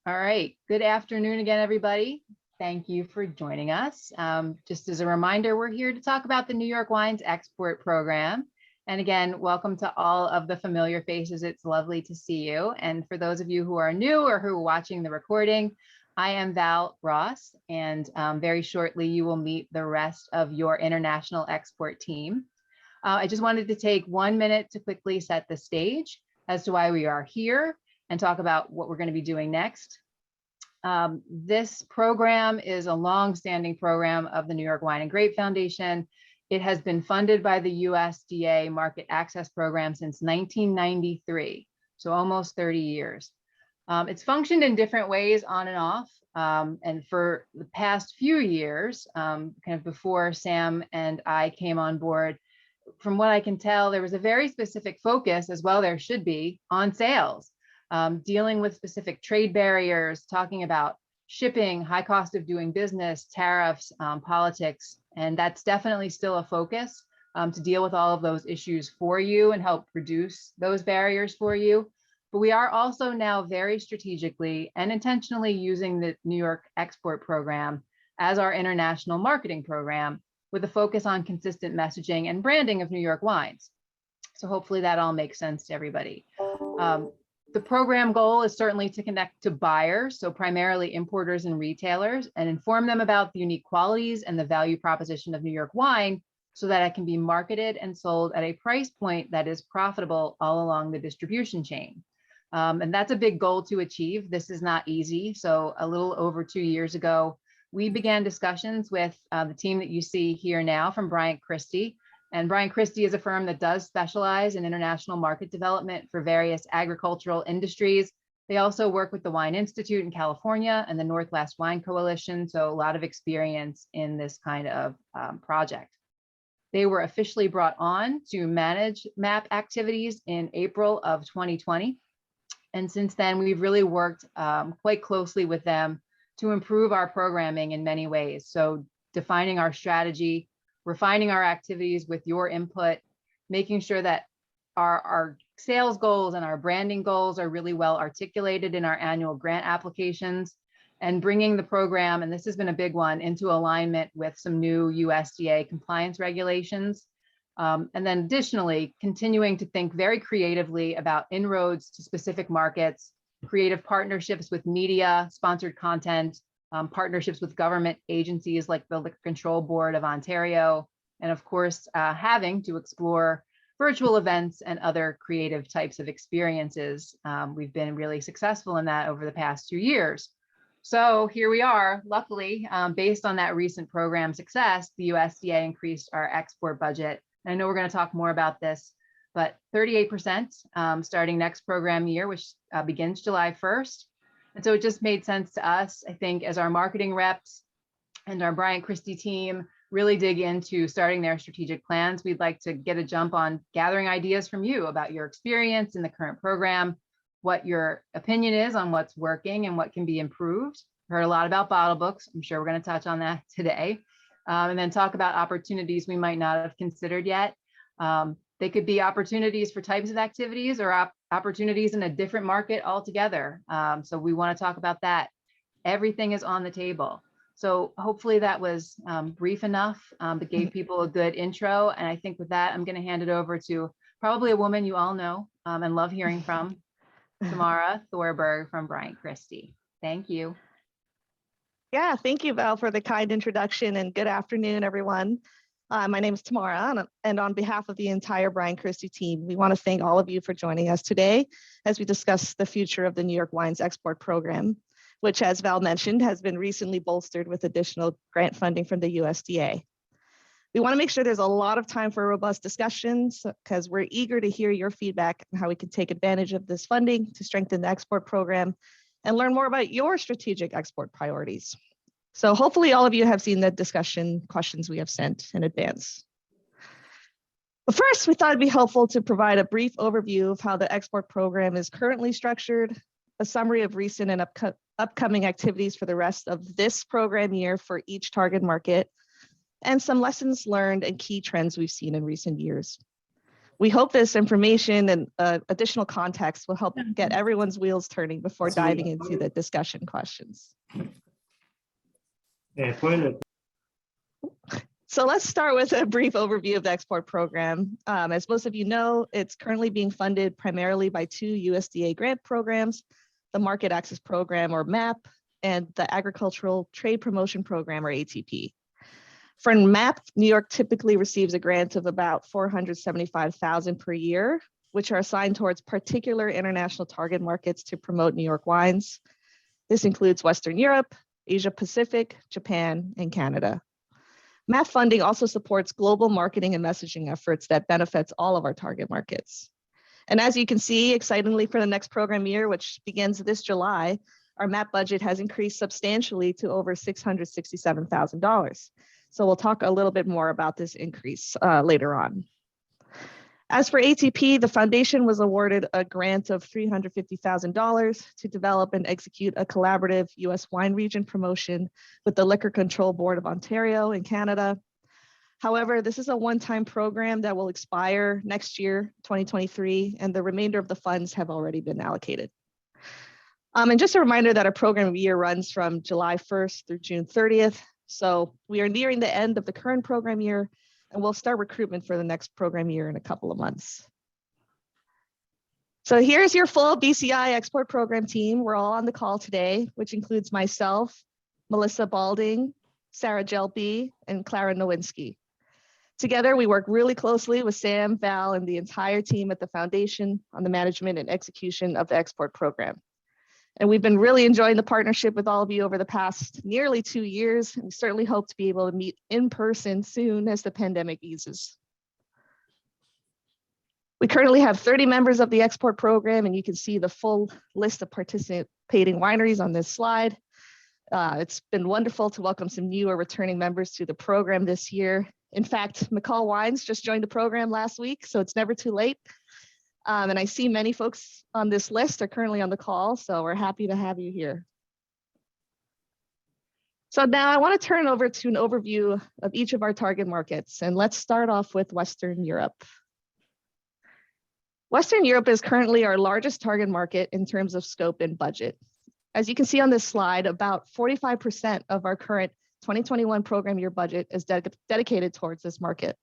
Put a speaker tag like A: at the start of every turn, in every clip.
A: All right. Good afternoon again, everybody. Thank you for joining us. Just as a reminder, we're here to talk about the New York Wines Export Program. And again, welcome to all of the familiar faces. It's lovely to see you. And for those of you who are new or who are watching the recording, I am Val Ross, and very shortly you will meet the rest of your international export team. I just wanted to take 1 minute to quickly set the stage as to why we are here and talk about what we're going to be doing next. This program is a long-standing program of the New York Wine and Grape Foundation. It has been funded by the USDA Market Access Program since 1993, so almost 30 years. It's functioned in different ways on and off. And for the past few years, kind of before Sam and I came on board, from what I can tell, there was a very specific focus, as well there should be, on sales. Dealing with specific trade barriers, talking about shipping, high cost of doing business, tariffs, politics, and that's definitely still a focus to deal with all of those issues for you and help reduce those barriers for you. But we are also now very strategically and intentionally using the New York Export Program as our international marketing program with a focus on consistent messaging and branding of New York wines. So hopefully that all makes sense to everybody. The program goal is certainly to connect to buyers, so primarily importers and retailers, and inform them about the unique qualities and the value proposition of New York wine so that it can be marketed and sold at a price point that is profitable all along the distribution chain. And that's a big goal to achieve. This is not easy. So a little over 2 years ago, we began discussions with the team that you see here now from Bryant Christie. And Bryant Christie is a firm that does specialize in international market development for various agricultural industries. They also work with the Wine Institute in California and the Northwest Wine Coalition, so a lot of experience in this kind of project. They were officially brought on to manage MAP activities in April of 2020. And since then, we've really worked quite closely with them to improve our programming in many ways. So defining our strategy, refining our activities with your input, making sure that our sales goals and our branding goals are really well articulated in our annual grant applications, and bringing the program, and this has been a big one, into alignment with some new USDA compliance regulations. And then additionally, continuing to think very creatively about inroads to specific markets, creative partnerships with media, sponsored content, partnerships with government agencies like the Liquor Control Board of Ontario, and of course, having to explore virtual events and other creative types of experiences. We've been really successful in that over the past 2 years. So here we are, luckily, based on that recent program success, the USDA increased our export budget. I know we're going to talk more about this, but 38% starting next program year, which begins July 1st. And so it just made sense to us, I think, as our marketing reps and our Bryant Christie team really dig into starting their strategic plans. We'd like to get a jump on gathering ideas from you about your experience in the current program, what your opinion is on what's working and what can be improved. Heard a lot about bottle books. I'm sure we're going to touch on that today. And then talk about opportunities we might not have considered yet. They could be opportunities for types of activities or opportunities in a different market altogether. So we want to talk about that. Everything is on the table. So hopefully that was brief enough, but gave people a good intro. And I think with that, I'm going to hand it over to probably a woman you all know and love hearing from, Tamara Thorberg from Bryant Christie. Thank you.
B: Yeah, thank you, Val, for the kind introduction, and good afternoon, everyone. My name is Tamara, and on behalf of the entire Bryant Christie team, we want to thank all of you for joining us today as we discuss the future of the New York Wines Export Program, which, as Val mentioned, has been recently bolstered with additional grant funding from the USDA. We want to make sure there's a lot of time for robust discussions because we're eager to hear your feedback on how we can take advantage of this funding to strengthen the export program and learn more about your strategic export priorities. So hopefully all of you have seen the discussion questions we have sent in advance. But first, we thought it'd be helpful to provide a brief overview of how the export program is currently structured, a summary of recent and upcoming activities for the rest of this program year for each target market, and some lessons learned and key trends we've seen in recent years. We hope this information and additional context will help get everyone's wheels turning before diving into the discussion questions. So let's start with a brief overview of the export program. As most of you know, it's currently being funded primarily by two USDA grant programs, the Market Access Program, or MAP, and the Agricultural Trade Promotion Program, or ATP. For MAP, New York typically receives a grant of about $475,000 per year, which are assigned towards particular international target markets to promote New York wines. This includes Western Europe, Asia Pacific, Japan, and Canada. MAP funding also supports global marketing and messaging efforts that benefits all of our target markets. And as you can see, excitingly for the next program year, which begins this July, our MAP budget has increased substantially to over $667,000. So we'll talk a little bit more about this increase later on. As for ATP, the foundation was awarded a grant of $350,000 to develop and execute a collaborative US wine region promotion with the Liquor Control Board of Ontario in Canada. However, this is a one-time program that will expire next year, 2023, and the remainder of the funds have already been allocated. And just a reminder that our program year runs from July 1st through June 30th. So we are nearing the end of the current program year, and we'll start recruitment for the next program year in a couple of months. So here's your full BCI export program team. We're all on the call today, which includes myself, Melissa Balding, Sarah Jelpy, and Clara Nowinski. Together, we work really closely with Sam, Val, and the entire team at the foundation on the management and execution of the export program. And we've been really enjoying the partnership with all of you over the past nearly 2 years. And we certainly hope to be able to meet in person soon as the pandemic eases. We currently have 30 members of the export program, and you can see the full list of participating wineries on this slide. It's been wonderful to welcome some new or returning members to the program this year. In fact, McCall Wines just joined the program last week, so it's never too late. And I see many folks on this list are currently on the call, so we're happy to have you here. So now I want to turn over to an overview of each of our target markets, and let's start off with Western Europe. Western Europe is currently our largest target market in terms of scope and budget. As you can see on this slide, about 45% of our current 2021 program year budget is dedicated towards this market.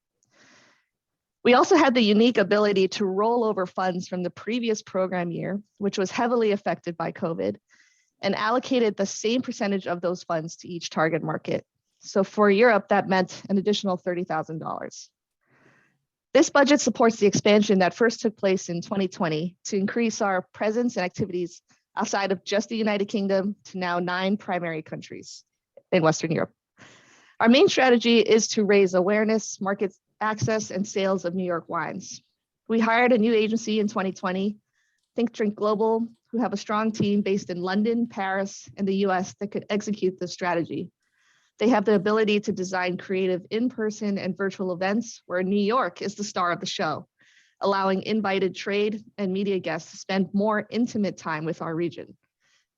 B: We also had the unique ability to roll over funds from the previous program year, which was heavily affected by COVID, and allocated the same percentage of those funds to each target market. So for Europe, that meant an additional $30,000. This budget supports the expansion that first took place in 2020 to increase our presence and activities outside of just the United Kingdom to now 9 primary countries in Western Europe. Our main strategy is to raise awareness, market access, and sales of New York wines. We hired a new agency in 2020, Think Drink Global, who have a strong team based in London, Paris, and the US that could execute this strategy. They have the ability to design creative in-person and virtual events where New York is the star of the show, allowing invited trade and media guests to spend more intimate time with our region.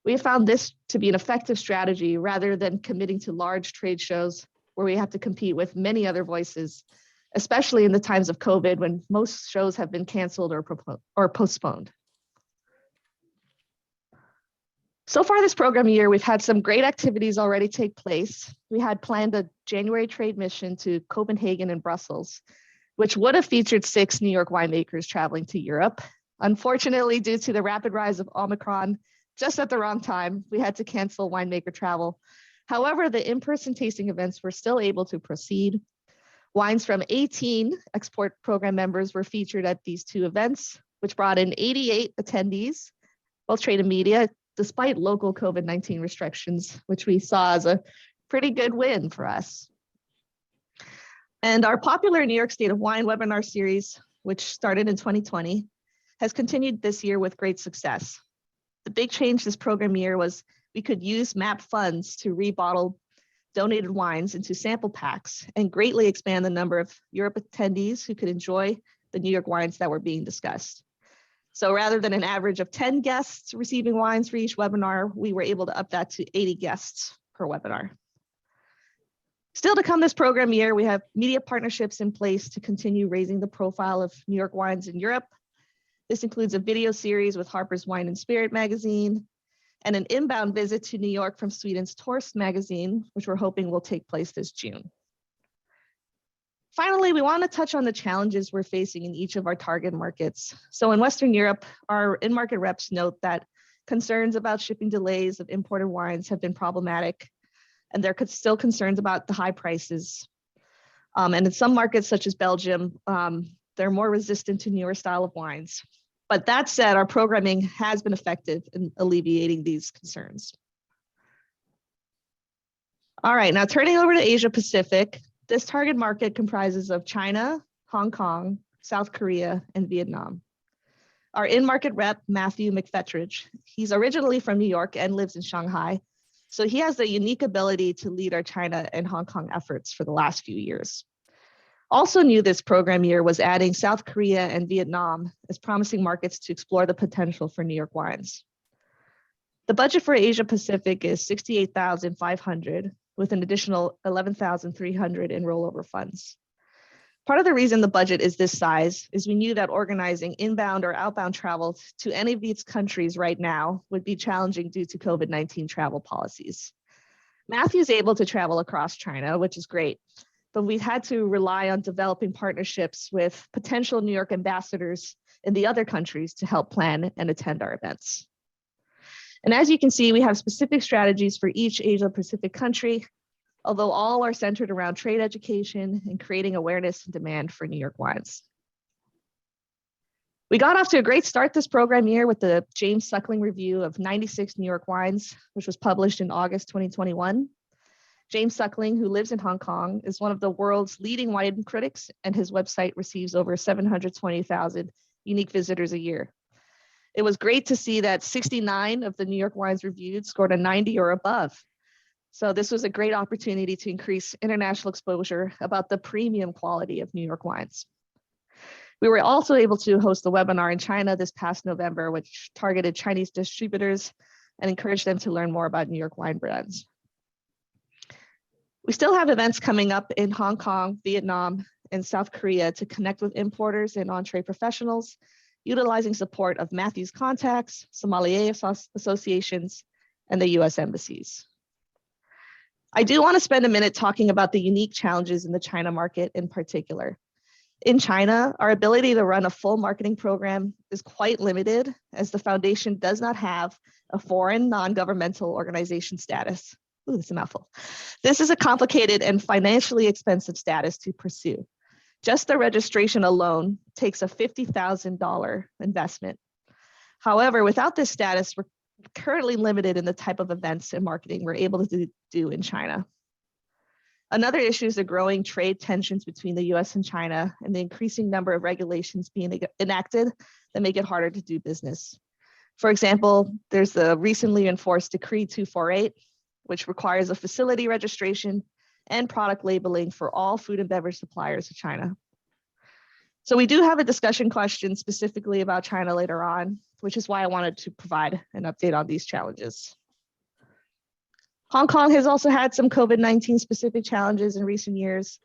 B: We have found this to be an effective strategy rather than committing to large trade shows where we have to compete with many other voices, especially in the times of COVID when most shows have been canceled or postponed. So far this program year, we've had some great activities already take place. We had planned a January trade mission to Copenhagen and Brussels, which would have featured 6 New York winemakers traveling to Europe. Unfortunately, due to the rapid rise of Omicron, just at the wrong time, we had to cancel winemaker travel. However, the in-person tasting events were still able to proceed. Wines from 18 export program members were featured at these 2 events, which brought in 88 attendees, both trade and media, despite local COVID-19 restrictions, which we saw as a pretty good win for us. And our popular New York State of Wine webinar series, which started in 2020, has continued this year with great success. The big change this program year was we could use MAP funds to rebottle donated wines into sample packs and greatly expand the number of Europe attendees who could enjoy the New York wines that were being discussed. So rather than an average of 10 guests receiving wines for each webinar, we were able to up that to 80 guests per webinar. Still to come this program year, we have media partnerships in place to continue raising the profile of New York wines in Europe. This includes a video series with Harper's Wine and Spirit magazine and an inbound visit to New York from Sweden's Torst magazine, which we're hoping will take place this June. Finally, we want to touch on the challenges we're facing in each of our target markets. So in Western Europe, our in-market reps note that concerns about shipping delays of imported wines have been problematic, and there could still concerns about the high prices. And in some markets, such as Belgium, they're more resistant to newer style of wines. But that said, our programming has been effective in alleviating these concerns. All right, now turning over to Asia Pacific, this target market comprises of China, Hong Kong, South Korea, and Vietnam. Our in-market rep, Matthew McFetridge, he's originally from New York and lives in Shanghai. So he has the unique ability to lead our China and Hong Kong efforts for the last few years. Also new this program year was adding South Korea and Vietnam as promising markets to explore the potential for New York wines. The budget for Asia Pacific is $68,500 with an additional $11,300 in rollover funds. Part of the reason the budget is this size is we knew that organizing inbound or outbound travel to any of these countries right now would be challenging due to COVID-19 travel policies. Matthew's able to travel across China, which is great, but we've had to rely on developing partnerships with potential New York ambassadors in the other countries to help plan and attend our events. And as you can see, we have specific strategies for each Asia Pacific country, although all are centered around trade education and creating awareness and demand for New York wines. We got off to a great start this program year with the James Suckling review of 96 New York wines, which was published in August 2021. James Suckling, who lives in Hong Kong, is one of the world's leading wine critics, and his website receives over 720,000 unique visitors a year. It was great to see that 69 of the New York wines reviewed scored a 90 or above. So this was a great opportunity to increase international exposure about the premium quality of New York wines. We were also able to host a webinar in China this past November, which targeted Chinese distributors and encouraged them to learn more about New York wine brands. We still have events coming up in Hong Kong, Vietnam, and South Korea to connect with importers and on-trade professionals, utilizing support of Matthew's contacts, sommelier associations, and the US embassies. I do want to spend a minute talking about the unique challenges in the China market in particular. In China, our ability to run a full marketing program is quite limited as the foundation does not have a foreign non-governmental organization status. Ooh, that's a mouthful. This is a complicated and financially expensive status to pursue. Just the registration alone takes a $50,000 investment. However, without this status, we're currently limited in the type of events and marketing we're able to do in China. Another issue is the growing trade tensions between the US and China and the increasing number of regulations being enacted that make it harder to do business. For example, there's the recently enforced Decree 248, which requires a facility registration and product labeling for all food and beverage suppliers to China. So we do have a discussion question specifically about China later on, which is why I wanted to provide an update on these challenges. Hong Kong has also had some COVID-19 specific challenges in recent years,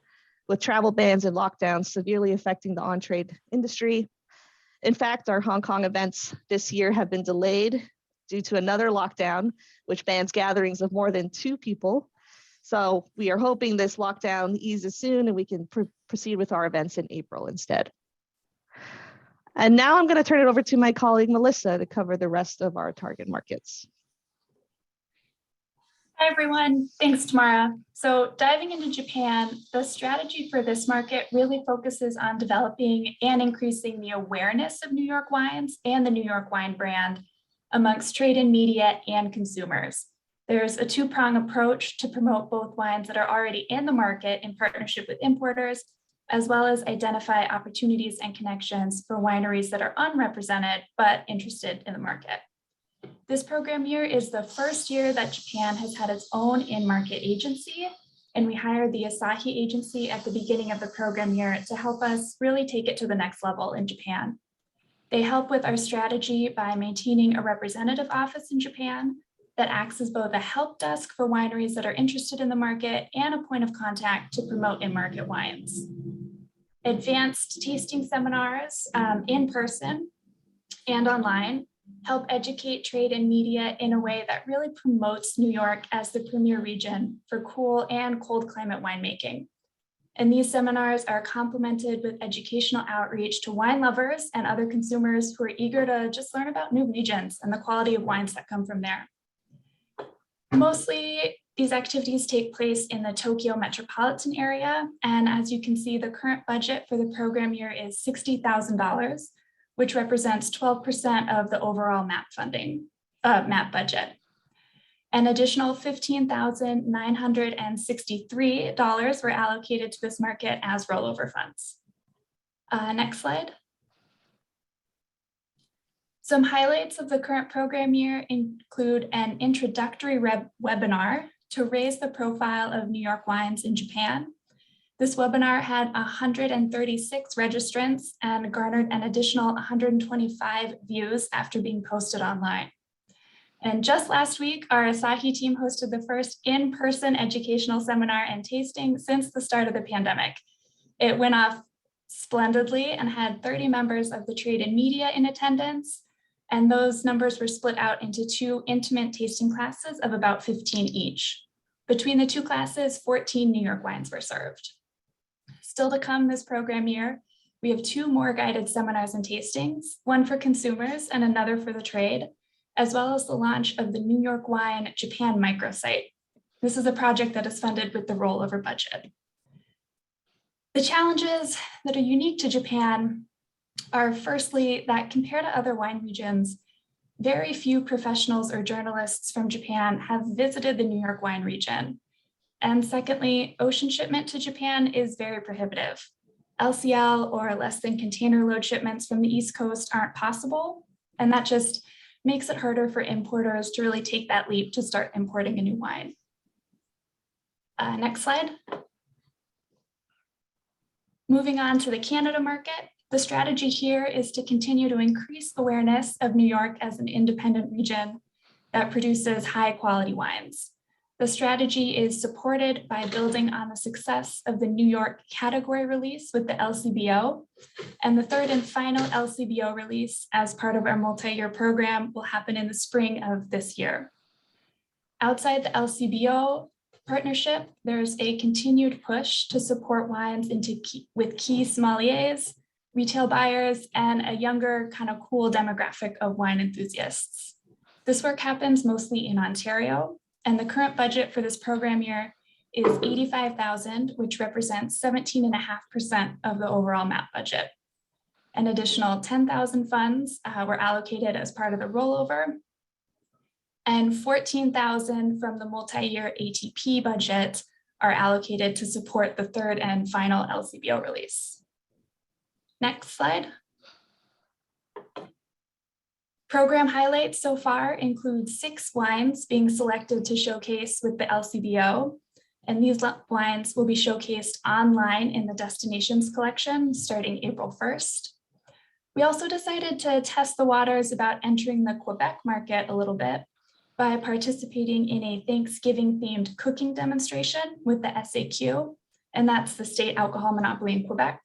B: with travel bans and lockdowns severely affecting the on-trade industry. In fact, our Hong Kong events this year have been delayed due to another lockdown, which bans gatherings of more than 2 people. So we are hoping this lockdown eases soon and we can proceed with our events in April instead. And now I'm going to turn it over to my colleague, Melissa, to cover the rest of our target markets.
C: Hi, everyone. Thanks, Tamara. So diving into Japan, the strategy for this market really focuses on developing and increasing the awareness of New York wines and the New York wine brand amongst trade and media and consumers. There's a 2-prong approach to promote both wines that are already in the market in partnership with importers, as well as identify opportunities and connections for wineries that are unrepresented but interested in the market. This program year is the first year that Japan has had its own in-market agency, and we hired the Asahi agency at the beginning of the program year to help us really take it to the next level in Japan. They help with our strategy by maintaining a representative office in Japan, that acts as both a help desk for wineries that are interested in the market and a point of contact to promote in-market wines. Advanced tasting seminars in person and online help educate trade and media in a way that really promotes New York as the premier region for cool and cold climate winemaking. And these seminars are complemented with educational outreach to wine lovers and other consumers who are eager to just learn about new regions and the quality of wines that come from there. Mostly, these activities take place in the Tokyo metropolitan area. And as you can see, the current budget for the program year is $60,000, which represents 12% of the overall MAP funding, MAP budget. An additional $15,963 were allocated to this market as rollover funds. Next slide. Some highlights of the current program year include an introductory webinar to raise the profile of New York wines in Japan. This webinar had 136 registrants and garnered an additional 125 views after being posted online. And just last week, our Asahi team hosted the first in-person educational seminar and tasting since the start of the pandemic. It went off splendidly and had 30 members of the trade and media in attendance. And those numbers were split out into 2 intimate tasting classes of about 15 each. Between the 2 classes, 14 New York wines were served. Still to come this program year, we have 2 more guided seminars and tastings, one for consumers and another for the trade, as well as the launch of the New York Wine Japan microsite. This is a project that is funded with the rollover budget. The challenges that are unique to Japan are firstly that compared to other wine regions, very few professionals or journalists from Japan have visited the New York wine region. And secondly, ocean shipment to Japan is very prohibitive. LCL or less than container load shipments from the East Coast aren't possible. And that just makes it harder for importers to really take that leap to start importing a new wine. Next slide. Moving on to the Canada market, the strategy here is to continue to increase awareness of New York as an independent region that produces high quality wines. The strategy is supported by building on the success of the New York category release with the LCBO, and the 3rd and final LCBO release as part of our multi-year program will happen in the spring of this year. Outside the LCBO partnership, there's a continued push to support wines with key sommeliers, retail buyers, and a younger kind of cool demographic of wine enthusiasts. This work happens mostly in Ontario, and the current budget for this program year is $85,000, which represents 17.5% of the overall MAP budget. An additional 10,000 funds were allocated as part of the rollover, and 14,000 from the multi-year ATP budget are allocated to support the 3rd and final LCBO release. Next slide. Program highlights so far include 6 wines being selected to showcase with the LCBO, and these wines will be showcased online in the Destinations collection starting April 1st. We also decided to test the waters about entering the Quebec market a little bit by participating in a Thanksgiving-themed cooking demonstration with the SAQ, and that's the state alcohol monopoly in Quebec.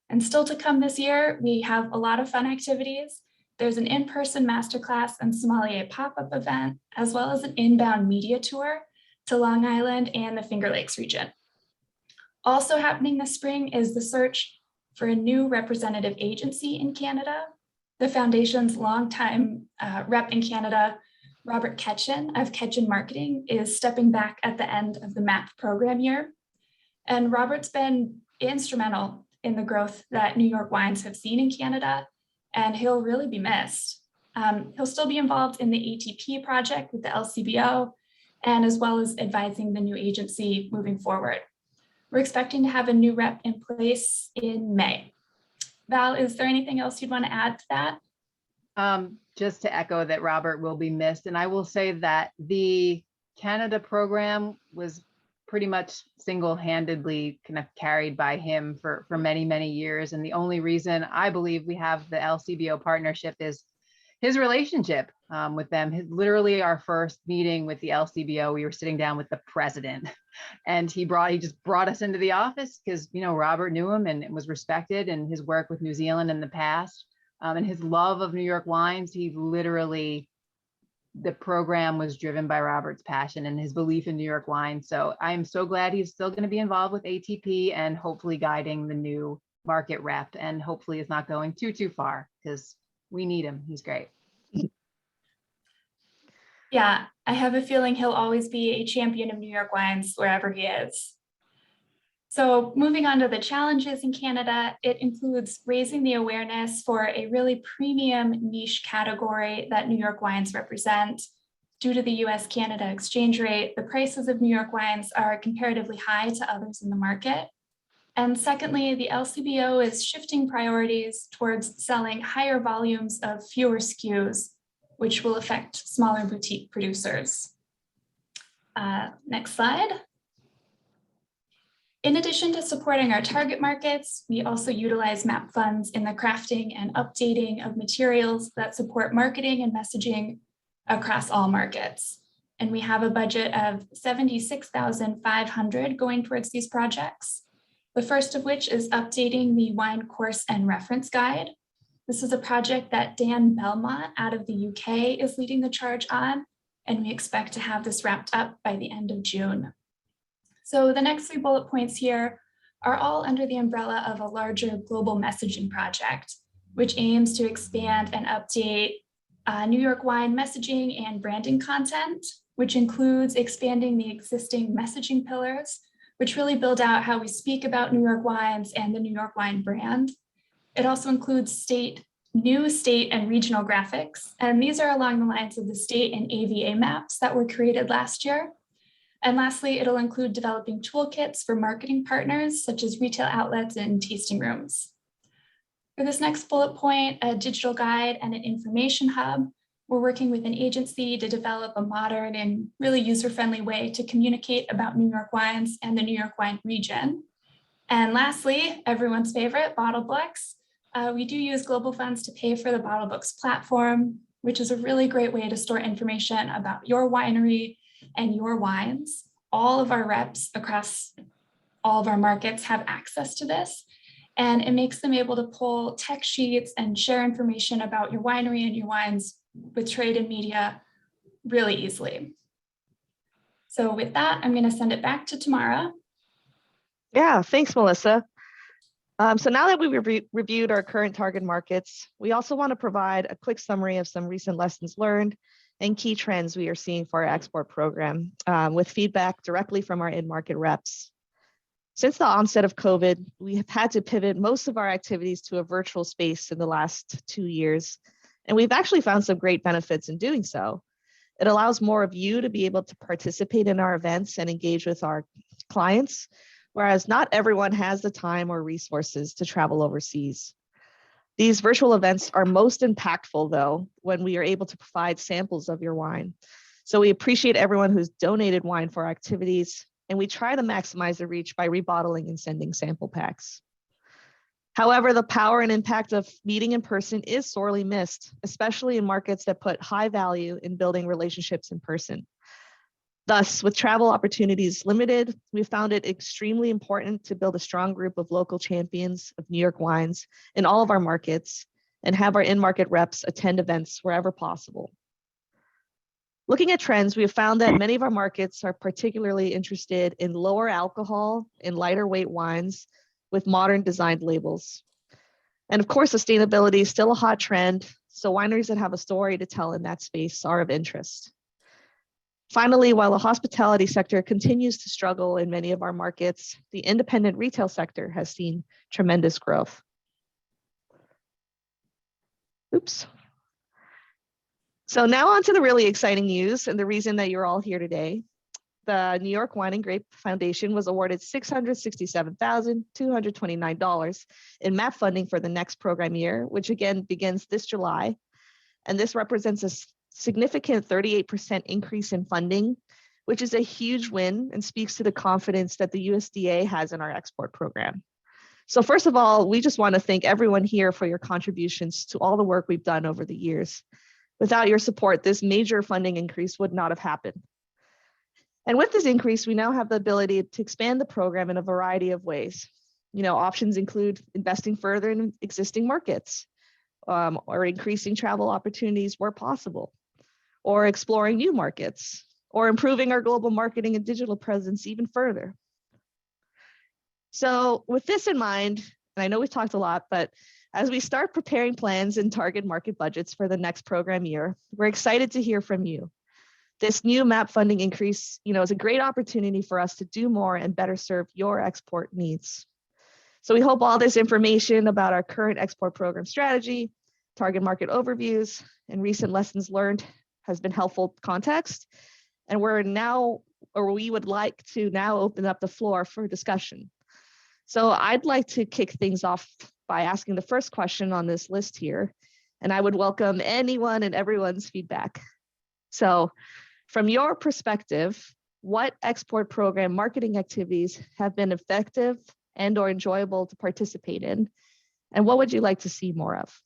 C: And still to come this year, we have a lot of fun activities. There's an in-person masterclass and sommelier pop-up event, as well as an inbound media tour to Long Island and the Finger Lakes region. Also happening this spring is the search for a new representative agency in Canada. The Foundation's longtime rep in Canada, Robert Ketchen of Ketchen Marketing, is stepping back at the end of the MAP program year. And Robert's been instrumental in the growth that New York wines have seen in Canada, and he'll really be missed. He'll still be involved in the ATP project with the LCBO, and as well as advising the new agency moving forward. We're expecting to have a new rep in place in May. Val, is there anything else you'd want to add to that?
A: Just to echo that Robert will be missed. And I will say that the Canada program was pretty much single-handedly kind of carried by him for many, many years. And the only reason I believe we have the LCBO partnership is his relationship with them. Literally our first meeting with the LCBO, we were sitting down with the president, and he just brought us into the office because, you know, Robert knew him and was respected, and his work with New Zealand in the past, and his love of New York wines. The program was driven by Robert's passion and his belief in New York wine. So I'm so glad he's still going to be involved with ATP and hopefully guiding the new market rep, and hopefully it's not going too far because we need him. He's great.
C: Yeah, I have a feeling he'll always be a champion of New York wines wherever he is. So moving on to the challenges in Canada, it includes raising the awareness for a really premium niche category that New York wines represent. Due to the US-Canada exchange rate, the prices of New York wines are comparatively high to others in the market. And secondly, the LCBO is shifting priorities towards selling higher volumes of fewer SKUs, which will affect smaller boutique producers. Next slide. In addition to supporting our target markets, we also utilize MAP funds in the crafting and updating of materials that support marketing and messaging across all markets. And we have a budget of $76,500 going towards these projects. The first of which is updating the wine course and reference guide. This is a project that Dan Belmont out of the UK is leading the charge on, and we expect to have this wrapped up by the end of June. So the next 3 bullet points here are all under the umbrella of a larger global messaging project, which aims to expand and update New York wine messaging and branding content, which includes expanding the existing messaging pillars, which really build out how we speak about New York wines and the New York wine brand. It also includes new state and regional graphics, and these are along the lines of the state and AVA maps that were created last year. And lastly, it'll include developing toolkits for marketing partners, such as retail outlets and tasting rooms. For this next bullet point, a digital guide and an information hub, we're working with an agency to develop a modern and really user-friendly way to communicate about New York wines and the New York wine region. And lastly, everyone's favorite, BottleBooks. We do use global funds to pay for the BottleBooks platform, which is a really great way to store information about your winery and your wines. All of our reps across all of our markets have access to this, and it makes them able to pull tech sheets and share information about your winery and your wines with trade and media really easily. So with that, I'm going to send it back to Tamara.
B: Yeah, thanks, Melissa. So now that we've reviewed our current target markets, we also want to provide a quick summary of some recent lessons learned and key trends we are seeing for our export program, with feedback directly from our in-market reps. Since the onset of COVID, we have had to pivot most of our activities to a virtual space in the last 2 years, and we've actually found some great benefits in doing so. It allows more of you to be able to participate in our events and engage with our clients, whereas not everyone has the time or resources to travel overseas. These virtual events are most impactful, though, when we are able to provide samples of your wine. So we appreciate everyone who's donated wine for our activities, and we try to maximize the reach by rebottling and sending sample packs. However, the power and impact of meeting in person is sorely missed, especially in markets that put high value in building relationships in person. Thus, with travel opportunities limited, we found it extremely important to build a strong group of local champions of New York wines in all of our markets and have our in-market reps attend events wherever possible. Looking at trends, we have found that many of our markets are particularly interested in lower alcohol and lighter weight wines with modern designed labels. And of course, sustainability is still a hot trend, so wineries that have a story to tell in that space are of interest. Finally, while the hospitality sector continues to struggle in many of our markets, the independent retail sector has seen tremendous growth. Oops. So now on to the really exciting news and the reason that you're all here today. The New York Wine and Grape Foundation was awarded $667,229 in MAP funding for the next program year, which again begins this July. And this represents a significant 38% increase in funding, which is a huge win and speaks to the confidence that the USDA has in our export program. So first of all, we just want to thank everyone here for your contributions to all the work we've done over the years. Without your support, this major funding increase would not have happened. And with this increase, we now have the ability to expand the program in a variety of ways. Options include investing further in existing markets, or increasing travel opportunities where possible, or exploring new markets, or improving our global marketing and digital presence even further. So with this in mind, and I know we've talked a lot, but as we start preparing plans and target market budgets for the next program year, we're excited to hear from you. This new MAP funding increase, is a great opportunity for us to do more and better serve your export needs. So we hope all this information about our current export program strategy, target market overviews, and recent lessons learned has been helpful context. And we would like to now open up the floor for discussion. So I'd like to kick things off by asking the first question on this list here, and I would welcome anyone and everyone's feedback. So from your perspective, what export program marketing activities have been effective and or enjoyable to participate in? And what would you like to see more of?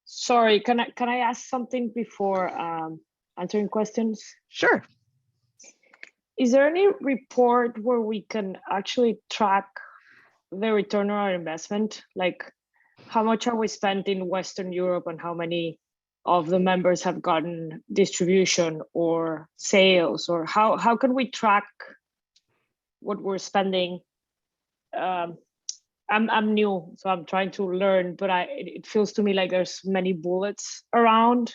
D: Sorry, can I ask something before answering questions?
B: Sure.
D: Is there any report where we can actually track the return on our investment? Like how much are we spent in Western Europe and how many of the members have gotten distribution or sales, or how can we track what we're spending? I'm new, so I'm trying to learn, but it feels to me like there's many bullets around,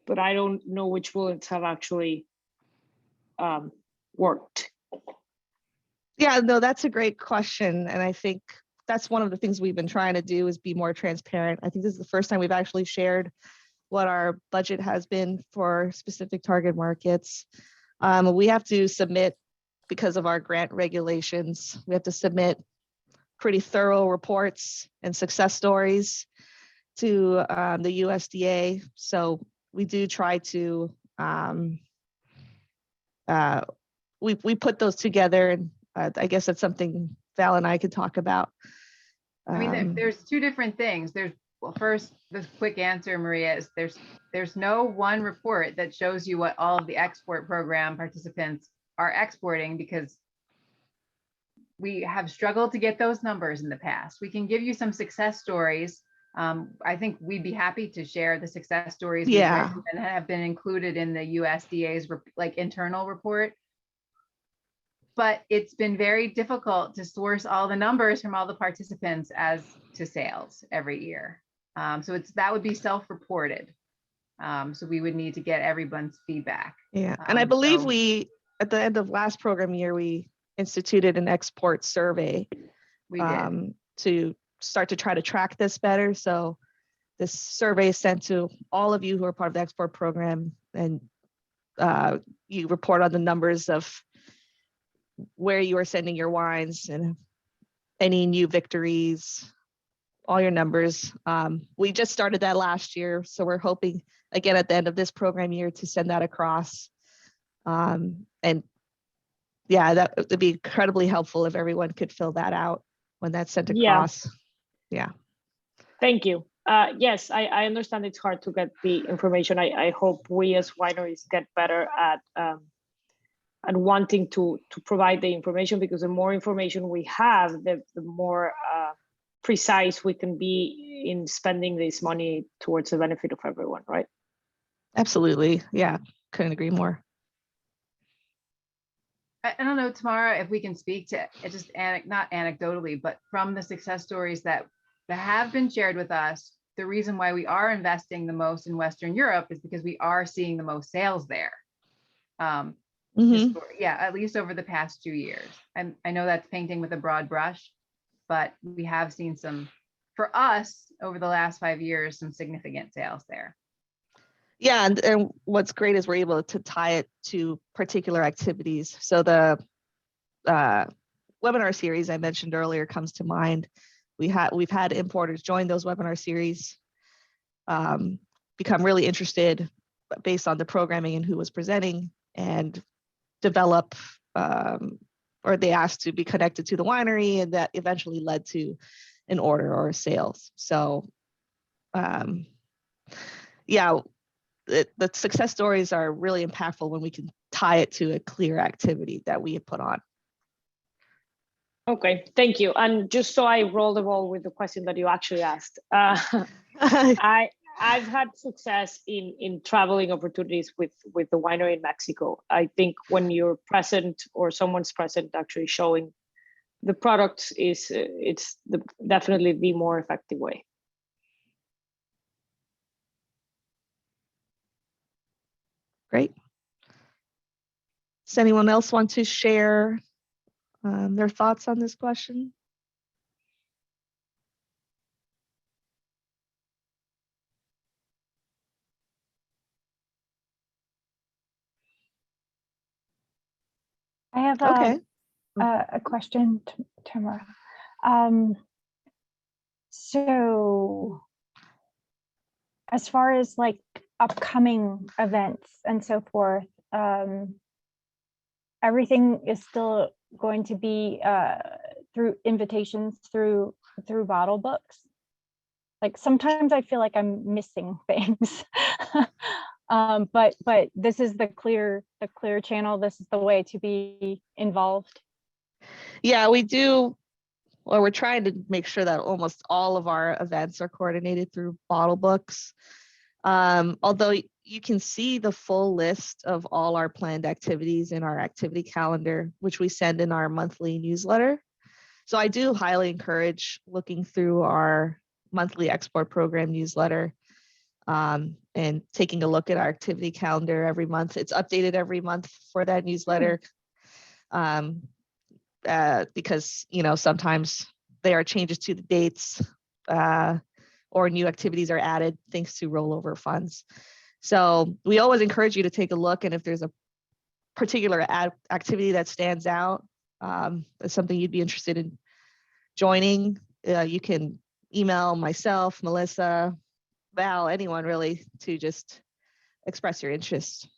D: but I don't know which bullets have actually worked.
B: Yeah, no, that's a great question. And I think that's one of the things we've been trying to do is be more transparent. I think this is the first time we've actually shared what our budget has been for specific target markets. We have to submit, because of our grant regulations, we have to submit pretty thorough reports and success stories to the USDA. So we do try to, we put those together, and I guess that's something Val and I could talk about.
A: I mean, there's two different things. Well, first, the quick answer, Maria, is there's no one report that shows you what all of the export program participants are exporting, because we have struggled to get those numbers in the past. We can give you some success stories. I think we'd be happy to share the success stories
B: Yeah.
A: that have been included in the USDA's internal report. But it's been very difficult to source all the numbers from all the participants as to sales every year. So that would be self-reported. So we would need to get everyone's feedback.
B: Yeah, and I believe we, at the end of last program year, we instituted an export survey
A: We did.
B: to start to try to track this better. So this survey is sent to all of you who are part of the export program, and you report on the numbers of where you are sending your wines and any new victories, all your numbers. We just started that last year, so we're hoping again at the end of this program year to send that across. And yeah, that would be incredibly helpful if everyone could fill that out when that's sent across. Yeah.
D: Thank you. Yes, I understand it's hard to get the information. I hope we as wineries get better at wanting to provide the information, because the more information we have, the more precise we can be in spending this money towards the benefit of everyone, right?
B: Absolutely. Yeah, couldn't agree more.
A: I don't know, Tamara, if we can speak to it, just not anecdotally, but from the success stories that have been shared with us, the reason why we are investing the most in Western Europe is because we are seeing the most sales there. Yeah, at least over the past 2 years. And I know that's painting with a broad brush, but we have seen some, for us, over the last 5 years, some significant sales there.
B: Yeah, and what's great is we're able to tie it to particular activities. So the webinar series I mentioned earlier comes to mind. We've had importers join those webinar series, become really interested based on the programming and who was presenting, and develop, or they asked to be connected to the winery, and that eventually led to an order or a sales. So yeah, the success stories are really impactful when we can tie it to a clear activity that we have put on.
D: Okay, thank you. And just so I roll the ball with the question that you actually asked, I've had success in traveling opportunities with the winery in Mexico. I think when you're present or someone's present, actually showing the products it's definitely the more effective way.
B: Great. Does anyone else want to share their thoughts on this question?
E: I have
B: Okay.
E: a question, Tamara. So as far as like upcoming events and so forth, everything is still going to be through invitations through bottle books. Like sometimes I feel like I'm missing things. But this is the clear channel. This is the way to be involved.
B: Yeah, we do. Well, we're trying to make sure that almost all of our events are coordinated through bottle books. Although you can see the full list of all our planned activities in our activity calendar, which we send in our monthly newsletter. So I do highly encourage looking through our monthly export program newsletter and taking a look at our activity calendar every month. It's updated every month for that newsletter. Because sometimes there are changes to the dates or new activities are added thanks to rollover funds. So we always encourage you to take a look, and if there's a particular activity that stands out, as something you'd be interested in joining, you can email myself, Melissa, Val, anyone really, to just express your interest.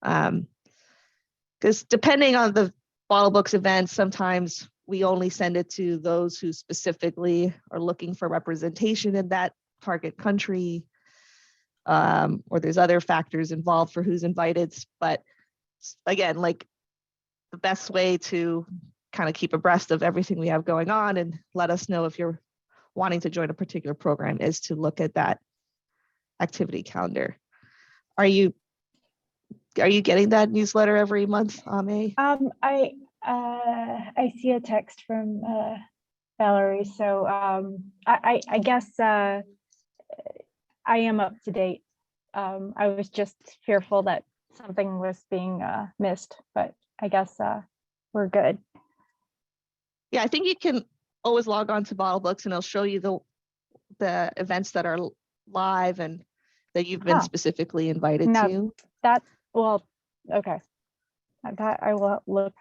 B: Because depending on the bottle books events, sometimes we only send it to those who specifically are looking for representation in that target country, or there's other factors involved for who's invited. But again, like the best way to kind of keep abreast of everything we have going on and let us know if you're wanting to join a particular program is to look at that activity calendar. Are you getting that newsletter every month, Ame?
E: I see a text from Valerie, so I guess I am up to date. I was just fearful that something was being missed, but I guess we're good.
B: Yeah, I think you can always log on to Bottle Books and it'll show you the events that are live and that you've been specifically invited to.
E: Well, okay. That I will look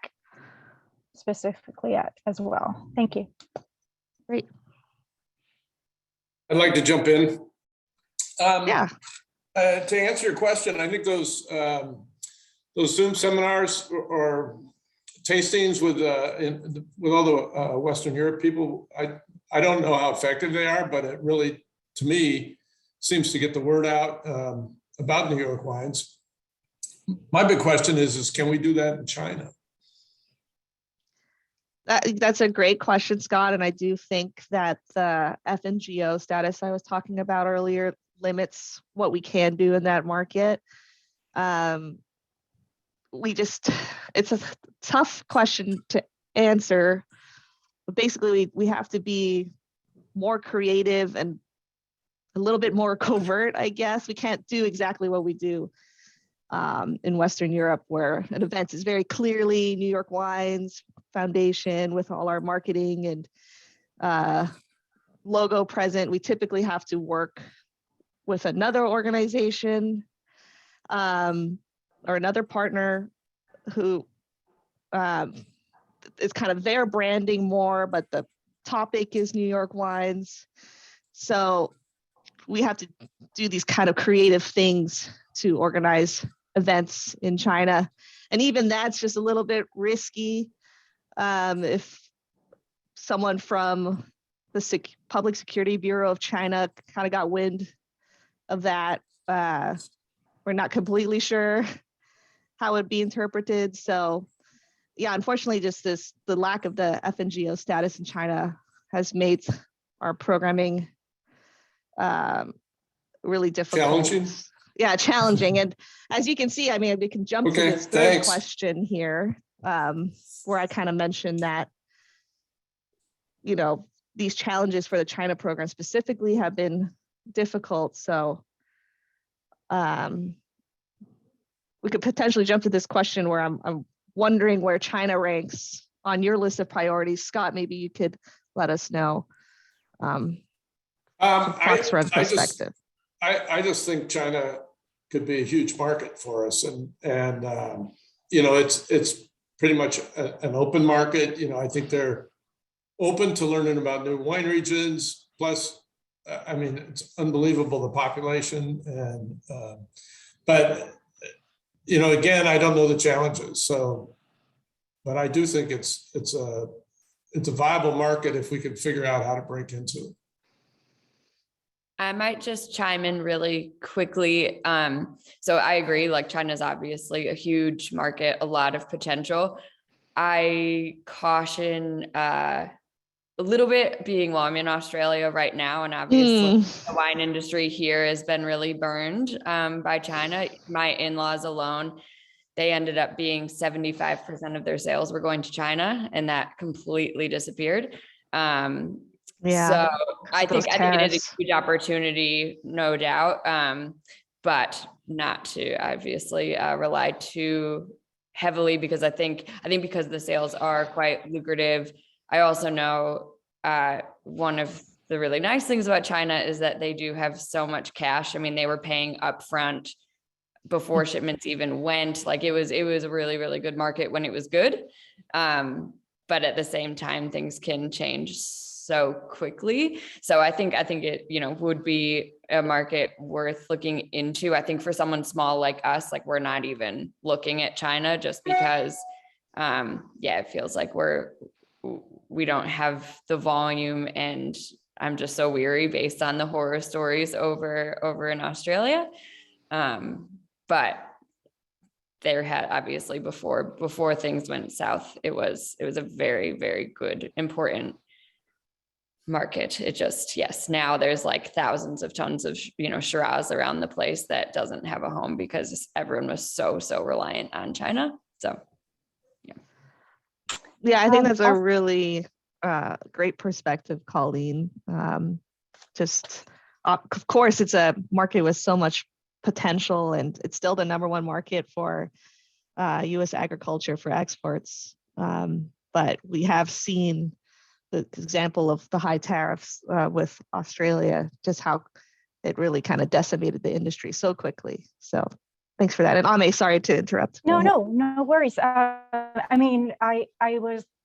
E: specifically at as well. Thank you.
B: Great.
F: I'd like to jump in.
B: Yeah.
F: To answer your question, I think those Zoom seminars or tastings with all the Western Europe people, I don't know how effective they are, but it really, to me, seems to get the word out about New York wines. My big question is can we do that in China?
B: That's a great question, Scott. And I do think that the FNGO status I was talking about earlier limits what we can do in that market. It's a tough question to answer. But basically, we have to be more creative and a little bit more covert, I guess. We can't do exactly what we do in Western Europe, where an event is very clearly New York Wines Foundation with all our marketing and logo present. We typically have to work with another organization or another partner who is kind of their branding more, but the topic is New York wines. So we have to do these kind of creative things to organize events in China. And even that's just a little bit risky. If someone from the Public Security Bureau of China kind of got wind of that. We're not completely sure how it'd be interpreted. So yeah, unfortunately, just the lack of the FNGO status in China has made our programming really difficult.
F: Challenging?
B: Yeah, challenging. And as you can see, I mean, we can jump to
F: Okay,
B: this third
F: thanks.
B: question here, where I kind of mentioned that, you know, these challenges for the China program specifically have been difficult. So we could potentially jump to this question where I'm wondering where China ranks on your list of priorities. Scott, maybe you could let us know from Foxrun perspective.
F: I just think China could be a huge market for us, and you know, it's pretty much an open market. You know, I think they're open to learning about new wine regions. Plus, I mean, it's unbelievable, the population, and but you know, again, I don't know the challenges. So, but I do think it's a viable market if we could figure out how to break into it.
G: I might just chime in really quickly. So I agree, like China's obviously a huge market, a lot of potential. I caution a little bit being, well, I'm in Australia right now, and obviously the wine industry here has been really burned by China. My in-laws alone, they ended up being 75% of their sales were going to China, and that completely disappeared.
B: Yeah,
G: so I think it is a
B: tariffs.
G: huge opportunity, no doubt, but not to obviously rely too heavily, because I think because the sales are quite lucrative. I also know one of the really nice things about China is that they do have so much cash. I mean, they were paying upfront before shipments even went. Like it was a really, really good market when it was good. But at the same time, things can change so quickly. So I think it, you know, would be a market worth looking into. I think for someone small like us, like we're not even looking at China just because, it feels like we don't have the volume, and I'm just so weary based on the horror stories over in Australia. But there had obviously before things went south, it was a very, very good, important market. It just, yes, now there's like thousands of tons of, you know, Shiraz around the place that doesn't have a home because everyone was so reliant on China. So
B: yeah, I think that's a
E: Also-
B: really great perspective, Colleen. Of course, it's a market with so much potential, and it's still the #1 market for U.S. agriculture for exports. But we have seen the example of the high tariffs with Australia, just how it really kind of decimated the industry so quickly. So thanks for that. And Ame, sorry to interrupt.
E: No worries. I mean, I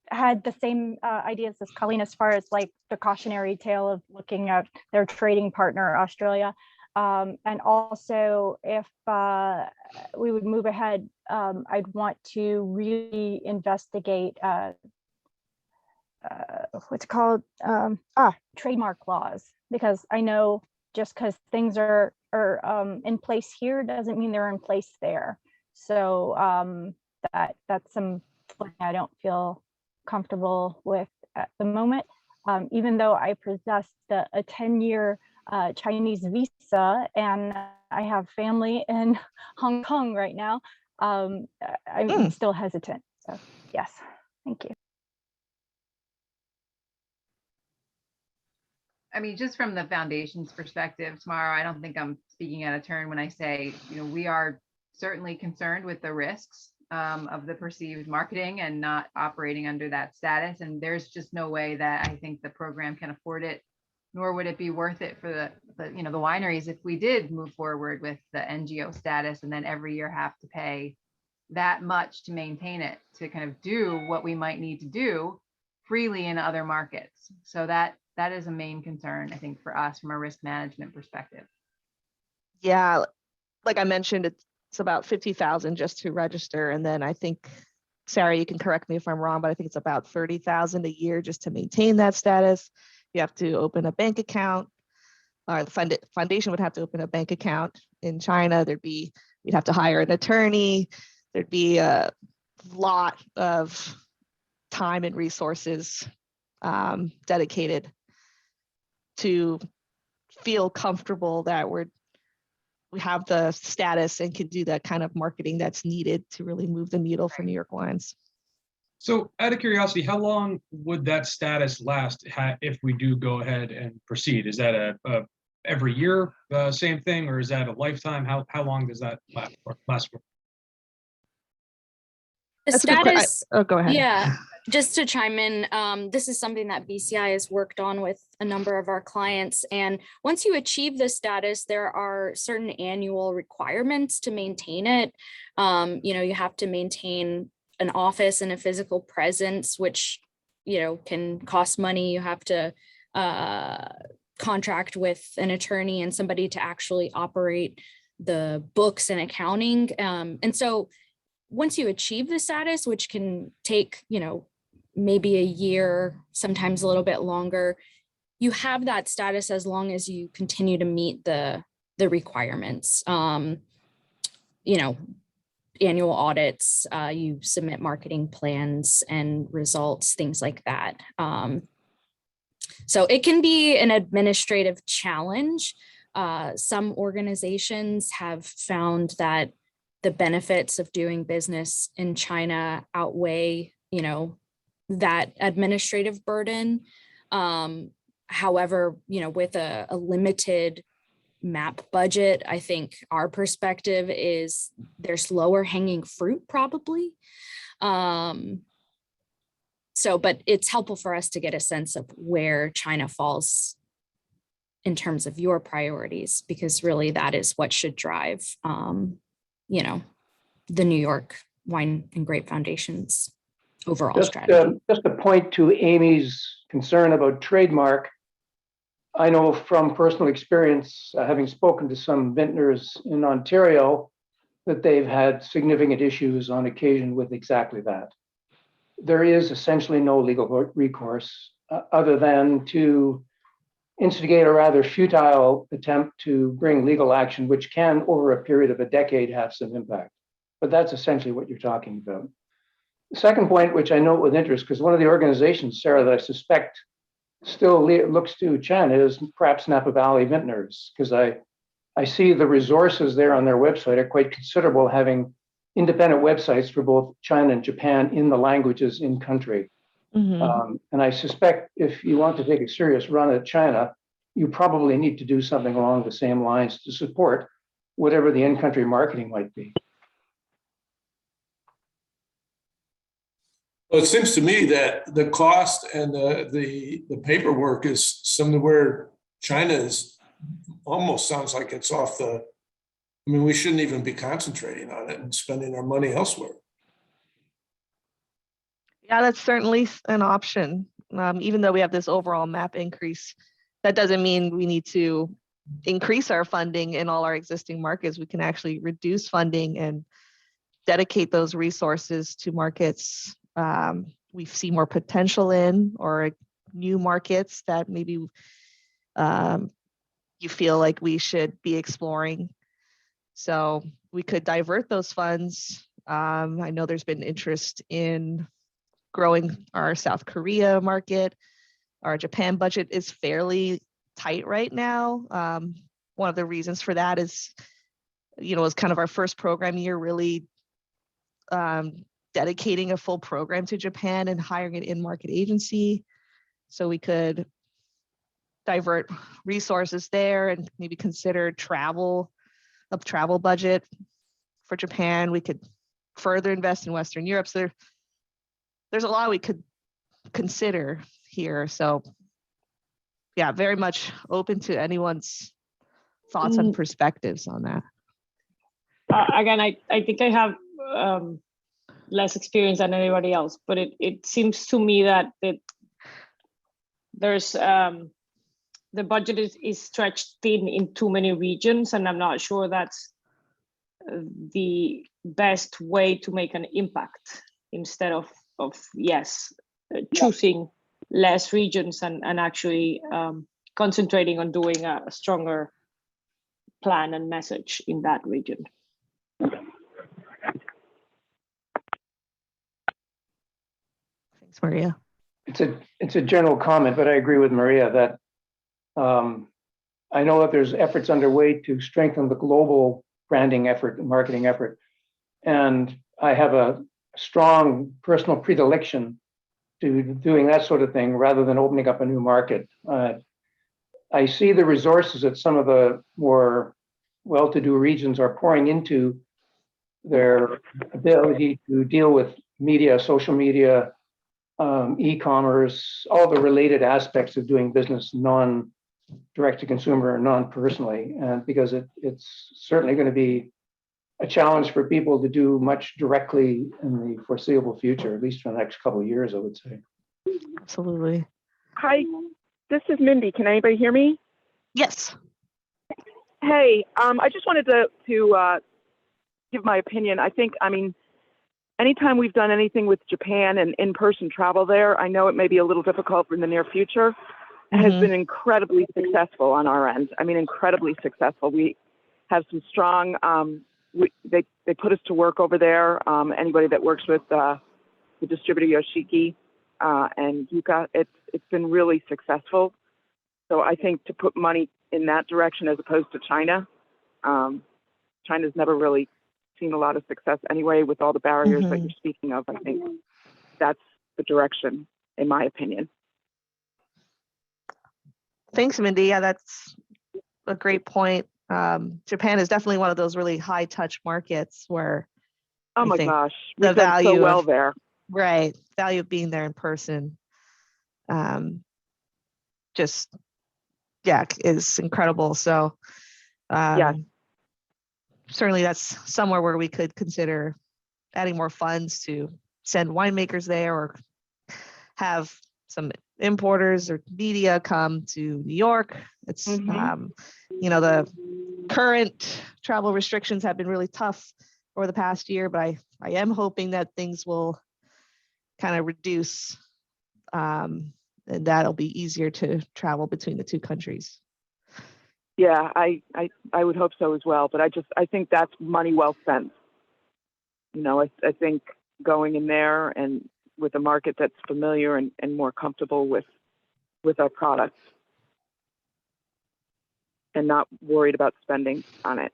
E: had the same ideas as Colleen as far as like the cautionary tale of looking at their trading partner, Australia. And also if we would move ahead, I'd want to really investigate what's called trademark laws, because I know just because things are in place here doesn't mean they're in place there. So that's something I don't feel comfortable with at the moment. Even though I possess a 10-year Chinese visa and I have family in Hong Kong right now, I'm still hesitant. So yes, thank you.
A: I mean, just from the foundation's perspective, Tamara, I don't think I'm speaking out of turn when I say, you know, we are certainly concerned with the risks of the perceived marketing and not operating under that status. And there's just no way that I think the program can afford it, nor would it be worth it for the wineries if we did move forward with the NGO status and then every year have to pay that much to maintain it, to kind of do what we might need to do freely in other markets. So that is a main concern, I think, for us from a risk management perspective.
B: Yeah, like I mentioned, it's about 50,000 just to register. And then I think, Sarah, you can correct me if I'm wrong, but I think it's about 30,000 a year just to maintain that status. You have to open a bank account, or the foundation would have to open a bank account in China. You'd have to hire an attorney. There'd be a lot of time and resources dedicated to feel comfortable that we have the status and can do that kind of marketing that's needed to really move the needle for New York wines.
H: So out of curiosity, how long would that status last if we do go ahead and proceed? Is that a every year same thing, or is that a lifetime? How long does that last for?
I: The
B: That's a good
I: status,
B: oh, go ahead.
I: yeah, just to chime in, this is something that BCI has worked on with a number of our clients. And once you achieve the status, there are certain annual requirements to maintain it. You have to maintain an office and a physical presence, which, can cost money. You have to contract with an attorney and somebody to actually operate the books and accounting. And so once you achieve the status, which can take, maybe a year, sometimes a little bit longer, you have that status as long as you continue to meet the requirements. Annual audits, you submit marketing plans and results, things like that. So it can be an administrative challenge. Some organizations have found that the benefits of doing business in China outweigh, that administrative burden. However, with a limited MAP budget, I think our perspective is there's lower hanging fruit probably. But it's helpful for us to get a sense of where China falls in terms of your priorities, because really that is what should drive the New York Wine and Grape Foundation's overall strategy.
J: Just to point to Amy's concern about trademark, I know from personal experience, having spoken to some vintners in Ontario, that they've had significant issues on occasion with exactly that. There is essentially no legal recourse other than to instigate a rather futile attempt to bring legal action, which can, over a period of a decade, have some impact. But that's essentially what you're talking about. The second point, which I note with interest, because one of the organizations, Sarah, that I suspect still looks to China is perhaps Napa Valley Vintners, because I see the resources there on their website are quite considerable, having independent websites for both China and Japan in the languages in country.
B: Mhm.
J: And I suspect if you want to take a serious run at China, you probably need to do something along the same lines to support whatever the in-country marketing might be.
F: Well, it seems to me that the cost and the paperwork is something where China is almost sounds like it's off the, we shouldn't even be concentrating on it and spending our money elsewhere.
B: Yeah, that's certainly an option. Even though we have this overall MAP increase, that doesn't mean we need to increase our funding in all our existing markets. We can actually reduce funding and dedicate those resources to markets we see more potential in, or new markets that maybe you feel like we should be exploring. So we could divert those funds. I know there's been interest in growing our South Korea market. Our Japan budget is fairly tight right now. One of the reasons for that is, it's kind of our first program year, really dedicating a full program to Japan and hiring an in-market agency. So we could divert resources there and maybe consider a travel budget for Japan. We could further invest in Western Europe. So there's a lot we could consider here. So yeah, very much open to anyone's thoughts and perspectives on that.
D: Again, I think I have less experience than anybody else, but it seems to me that there's the budget is stretched thin in too many regions, and I'm not sure that's the best way to make an impact, instead of choosing less regions and actually concentrating on doing a stronger plan and message in that region.
B: Thanks, Maria.
J: It's a general comment, but I agree with Maria that I know that there's efforts underway to strengthen the global branding effort, and marketing effort. And I have a strong personal predilection to doing that sort of thing rather than opening up a new market. I see the resources that some of the more well-to-do regions are pouring into their ability to deal with media, social media, e-commerce, all the related aspects of doing business non-direct to consumer, non-personally, and because it's certainly going to be a challenge for people to do much directly in the foreseeable future, at least for the next couple of years, I would say.
B: Absolutely.
K: Hi, this is Mindy. Can anybody hear me?
B: Yes.
K: Hey, I just wanted to give my opinion. I mean, anytime we've done anything with Japan and in-person travel there, I know it may be a little difficult in the near future, has been incredibly successful on our end. I mean, incredibly successful. We have some strong, they put us to work over there. Anybody that works with the distributor Yoshiki and Yuka, it's been really successful. So I think to put money in that direction as opposed to China, China's never really seen a lot of success anyway with all the barriers that you're speaking of. I think that's the direction, in my opinion.
B: Thanks, Mindy. Yeah, that's a great point. Japan is definitely one of those really high touch markets where
K: oh my gosh,
B: the value
K: so well
B: of,
K: there.
B: Right. Value of being there in person. Just yeah, is incredible. So
K: Yeah.
B: certainly that's somewhere where we could consider adding more funds to send winemakers there or have some importers or media come to New York. It's, you know, the current travel restrictions have been really tough over the past year, but I am hoping that things will kind of reduce and that'll be easier to travel between the two countries.
K: Yeah, I would hope so as well. But I think that's money well spent. You know, I think going in there and with a market that's familiar and more comfortable with our products and not worried about spending on it.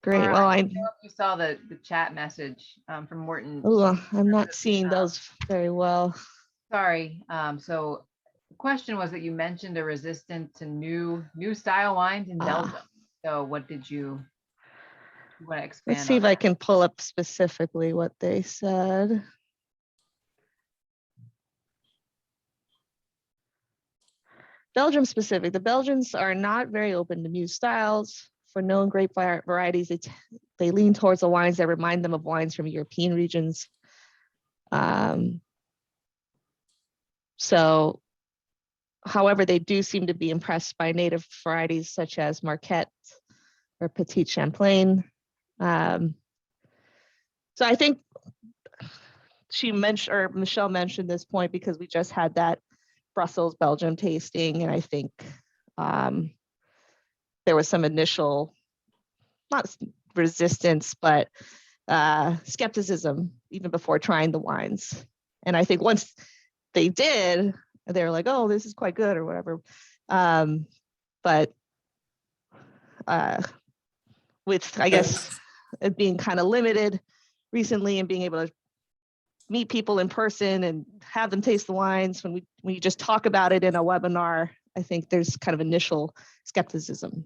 B: Great.
A: Laura,
B: Well,
A: I don't know if you saw the chat message from Morton.
B: I'm not seeing those very well.
A: Sorry. So the question was that you mentioned a resistance to new style wines in Belgium. So what did you want to expand
B: Let's see if I can pull up specifically what they said. Belgium specific. The Belgians are not very open to new styles. For known grape varieties, they lean towards the wines that remind them of wines from European regions. So, however, they do seem to be impressed by native varieties such as Marquette or Petit Champlain. So I think she mentioned, or Michelle mentioned this point because we just had that Brussels, Belgium tasting, and I think there was some initial, not resistance, but skepticism even before trying the wines. And I think once they did, they were like, oh, this is quite good or whatever. But with, I guess, it being kind of limited recently and being able to meet people in person and have them taste the wines when we just talk about it in a webinar, I think there's kind of initial skepticism.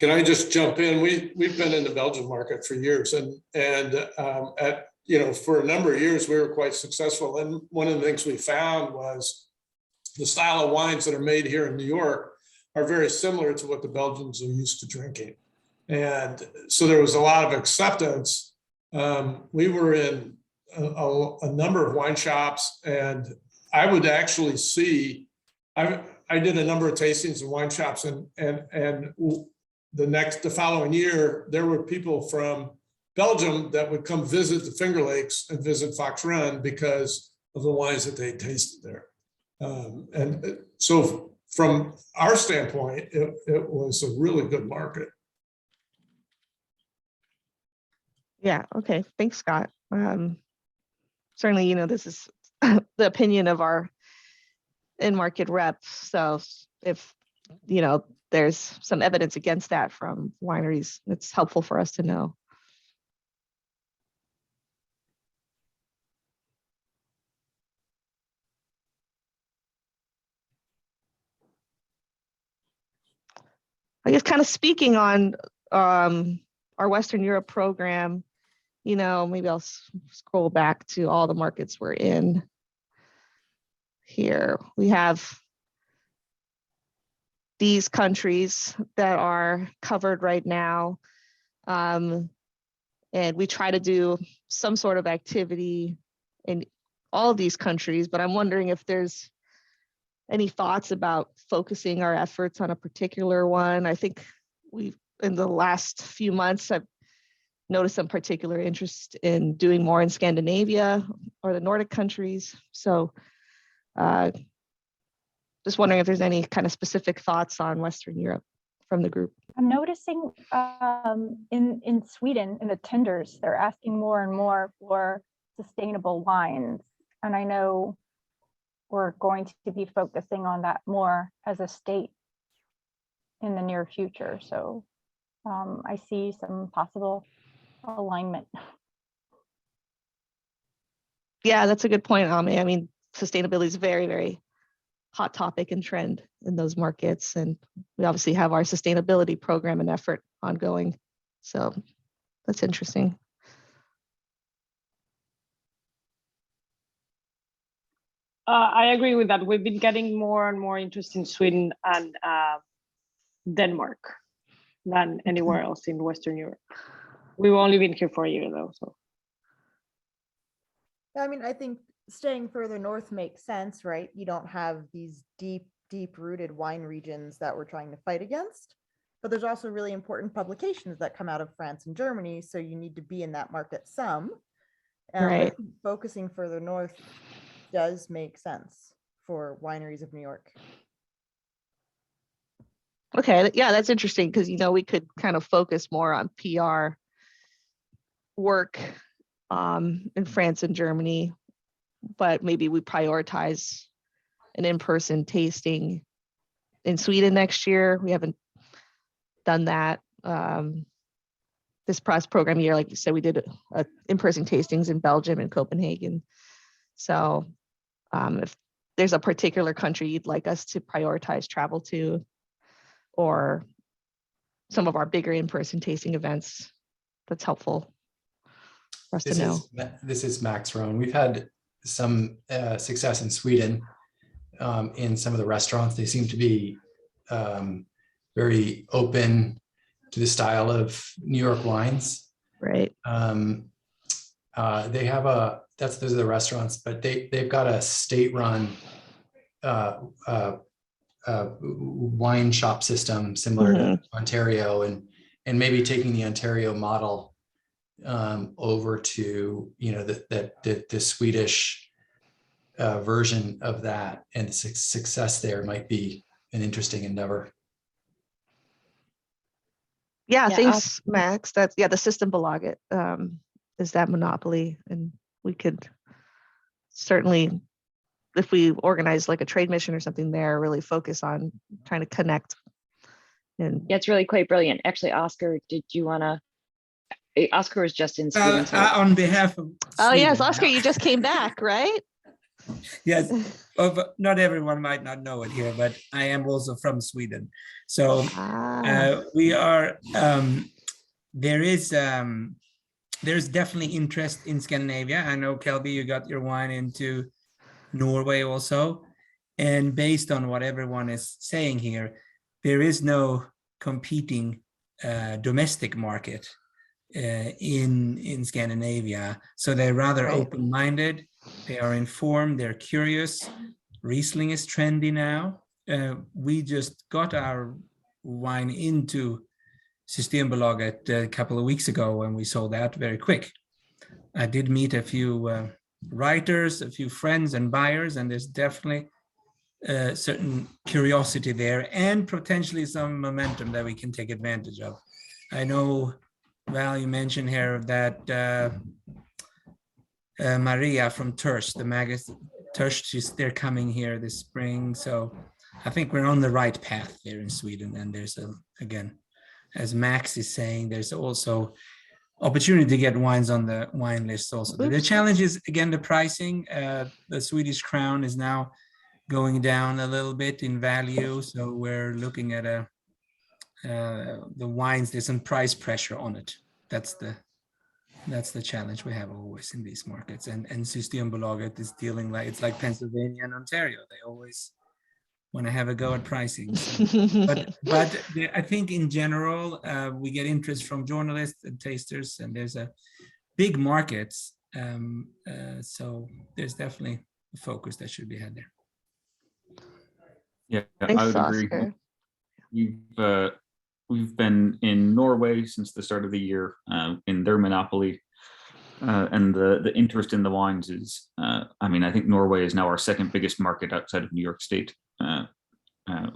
F: Can I just jump in? We've been in the Belgian market for years, and for a number of years we were quite successful. And one of the things we found was the style of wines that are made here in New York are very similar to what the Belgians are used to drinking, and so there was a lot of acceptance. We were in a number of wine shops, and I would actually see, I did a number of tastings in wine shops, and the following year, there were people from Belgium that would come visit the Finger Lakes and visit Fox Run because of the wines that they tasted there. And so from our standpoint, it was a really good market.
B: Yeah, okay, thanks, Scott. Certainly, you know, this is the opinion of our in-market rep. So if, you know, there's some evidence against that from wineries, it's helpful for us to know. I guess kind of speaking on our Western Europe program, you know, maybe I'll scroll back to all the markets we're in. Here we have these countries that are covered right now. And we try to do some sort of activity in all of these countries, but I'm wondering if there's any thoughts about focusing our efforts on a particular one. I think we've, in the last few months, I've noticed some particular interest in doing more in Scandinavia or the Nordic countries. So just wondering if there's any kind of specific thoughts on Western Europe from the group.
E: I'm noticing in Sweden, in the tenders, they're asking more and more for sustainable wines. And I know we're going to be focusing on that more as a state in the near future. So I see some possible alignment.
B: Yeah, that's a good point, Ami. I mean, sustainability is very, very hot topic and trend in those markets. And we obviously have our sustainability program and effort ongoing. So that's interesting.
D: I agree with that. We've been getting more and more interest in Sweden and Denmark than anywhere else in Western Europe. We've only been here for a year though, so.
L: I mean, I think staying further north makes sense, right? You don't have these deep rooted wine regions that we're trying to fight against, but there's also really important publications that come out of France and Germany. So you need to be in that market some.
B: Right.
L: Focusing further north does make sense for wineries of New York.
B: Okay, yeah, that's interesting because, you know, we could kind of focus more on PR work in France and Germany, but maybe we prioritize an in-person tasting in Sweden next year. We haven't done that. This program year, like you said, we did in-person tastings in Belgium and Copenhagen. So if there's a particular country you'd like us to prioritize travel to, or some of our bigger in-person tasting events, that's helpful for us to know.
M: This is Max Rohn. We've had some success in Sweden in some of the restaurants. They seem to be very open to the style of New York wines.
B: Right.
M: They have those are the restaurants, but they've got a state-run wine shop system similar to Ontario, and maybe taking the Ontario model over to, you know, the Swedish version of that, and the success there might be an interesting endeavor.
B: Yeah, thanks, Max. That's, yeah, the Systembolaget is that monopoly, and we could certainly, if we organize like a trade mission or something there, really focus on trying to connect. And
N: yeah, it's really quite brilliant. Actually, Oscar, did you want to? Oscar was just in Sweden.
O: On behalf of
B: Sweden. Yes, Oscar, you just came back, right?
O: Yes, not everyone might not know it here, but I am also from Sweden. So we are, there's definitely interest in Scandinavia. I know, Kelby, you got your wine into Norway also. And based on what everyone is saying here, there is no competing domestic market in Scandinavia. So they're rather
B: Right.
O: open-minded. They are informed. They're curious. Riesling is trendy now. We just got our wine into Systembolaget a couple of weeks ago, and we sold out very quick. I did meet a few writers, a few friends and buyers, and there's definitely certain curiosity there and potentially some momentum that we can take advantage of. I know, Val, you mentioned here that Maria from Törst, the magazine Törst, they're coming here this spring. So I think we're on the right path there in Sweden. And there's again, as Max is saying, there's also opportunity to get wines on the wine list also. The challenge is, again, the pricing. The Swedish crown is now going down a little bit in value. So we're looking at the wines, there's some price pressure on it. That's the challenge we have always in these markets. And Systembolaget is dealing like, it's like Pennsylvania and Ontario. They always want to have a go at pricing. But I think in general, we get interest from journalists and tasters, and there's a big markets. So there's definitely a focus that should be had there.
P: Yeah,
B: Thanks,
P: I would agree.
B: Oscar.
P: We've been in Norway since the start of the year in their monopoly, and the interest in the wines is, I mean, I think Norway is now our second biggest market outside of New York State,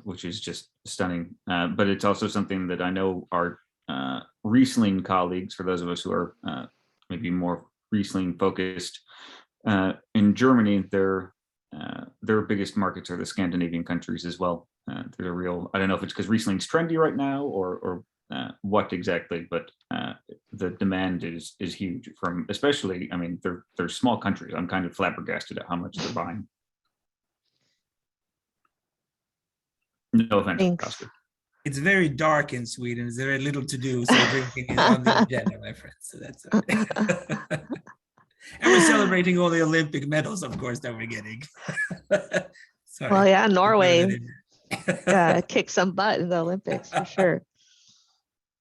P: which is just stunning. But it's also something that I know our Riesling colleagues, for those of us who are maybe more Riesling focused, in Germany, their biggest markets are the Scandinavian countries as well. There's a real, I don't know if it's because Riesling's trendy right now or what exactly, but the demand is huge from, especially, I mean, they're small countries. I'm kind of flabbergasted at how much they're buying. No offense,
B: Thanks.
P: Oscar.
O: It's very dark in Sweden. There's very little to do. So drinking is on the agenda, my friends. So that's okay. And we're celebrating all the Olympic medals, of course, that we're getting. Sorry.
B: Well, yeah, Norway kicked some butt in the Olympics for sure.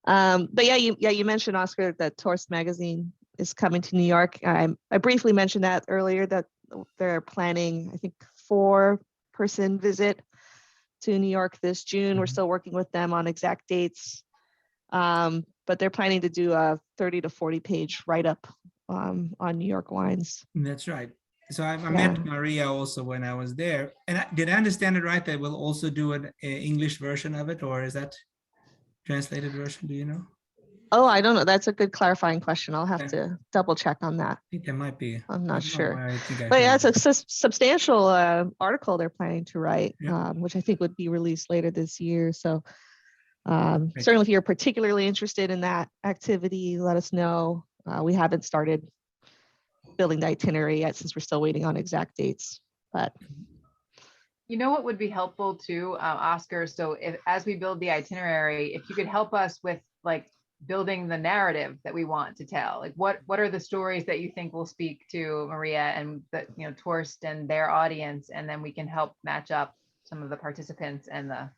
B: But yeah, you mentioned, Oscar, that Torst magazine is coming to New York. I briefly mentioned that earlier, that they're planning, I think, 4-person visit to New York this June. We're still working with them on exact dates, but they're planning to do a 30 to 40 page write-up on New York wines.
O: That's right. So I met Maria also when I was there. And did I understand it right that we'll also do an English version of it, or is that translated version? Do you know?
B: Oh, I don't know. That's a good clarifying question. I'll have to double check on that.
O: I think there might be.
B: I'm not sure.
O: But
B: But yeah, it's a substantial article they're planning to write, which I think would be released later this year. So certainly if you're particularly interested in that activity, let us know. We haven't started building the itinerary yet since we're still waiting on exact dates, but
A: you know what would be helpful too, Oscar? So as we build the itinerary, if you could help us with like building the narrative that we want to tell, like what are the stories that you think will speak to Maria and the, you know, Torst and their audience, and then we can help match up some of the participants and the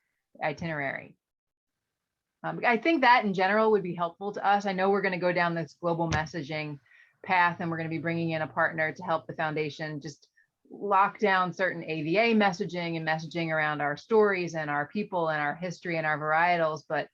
A: itinerary. I think that in general would be helpful to us. I know we're going to go down this global messaging path, and we're going to be bringing in a partner to help the foundation just lock down certain AVA messaging and messaging around our stories and our people and our history and our varietals. But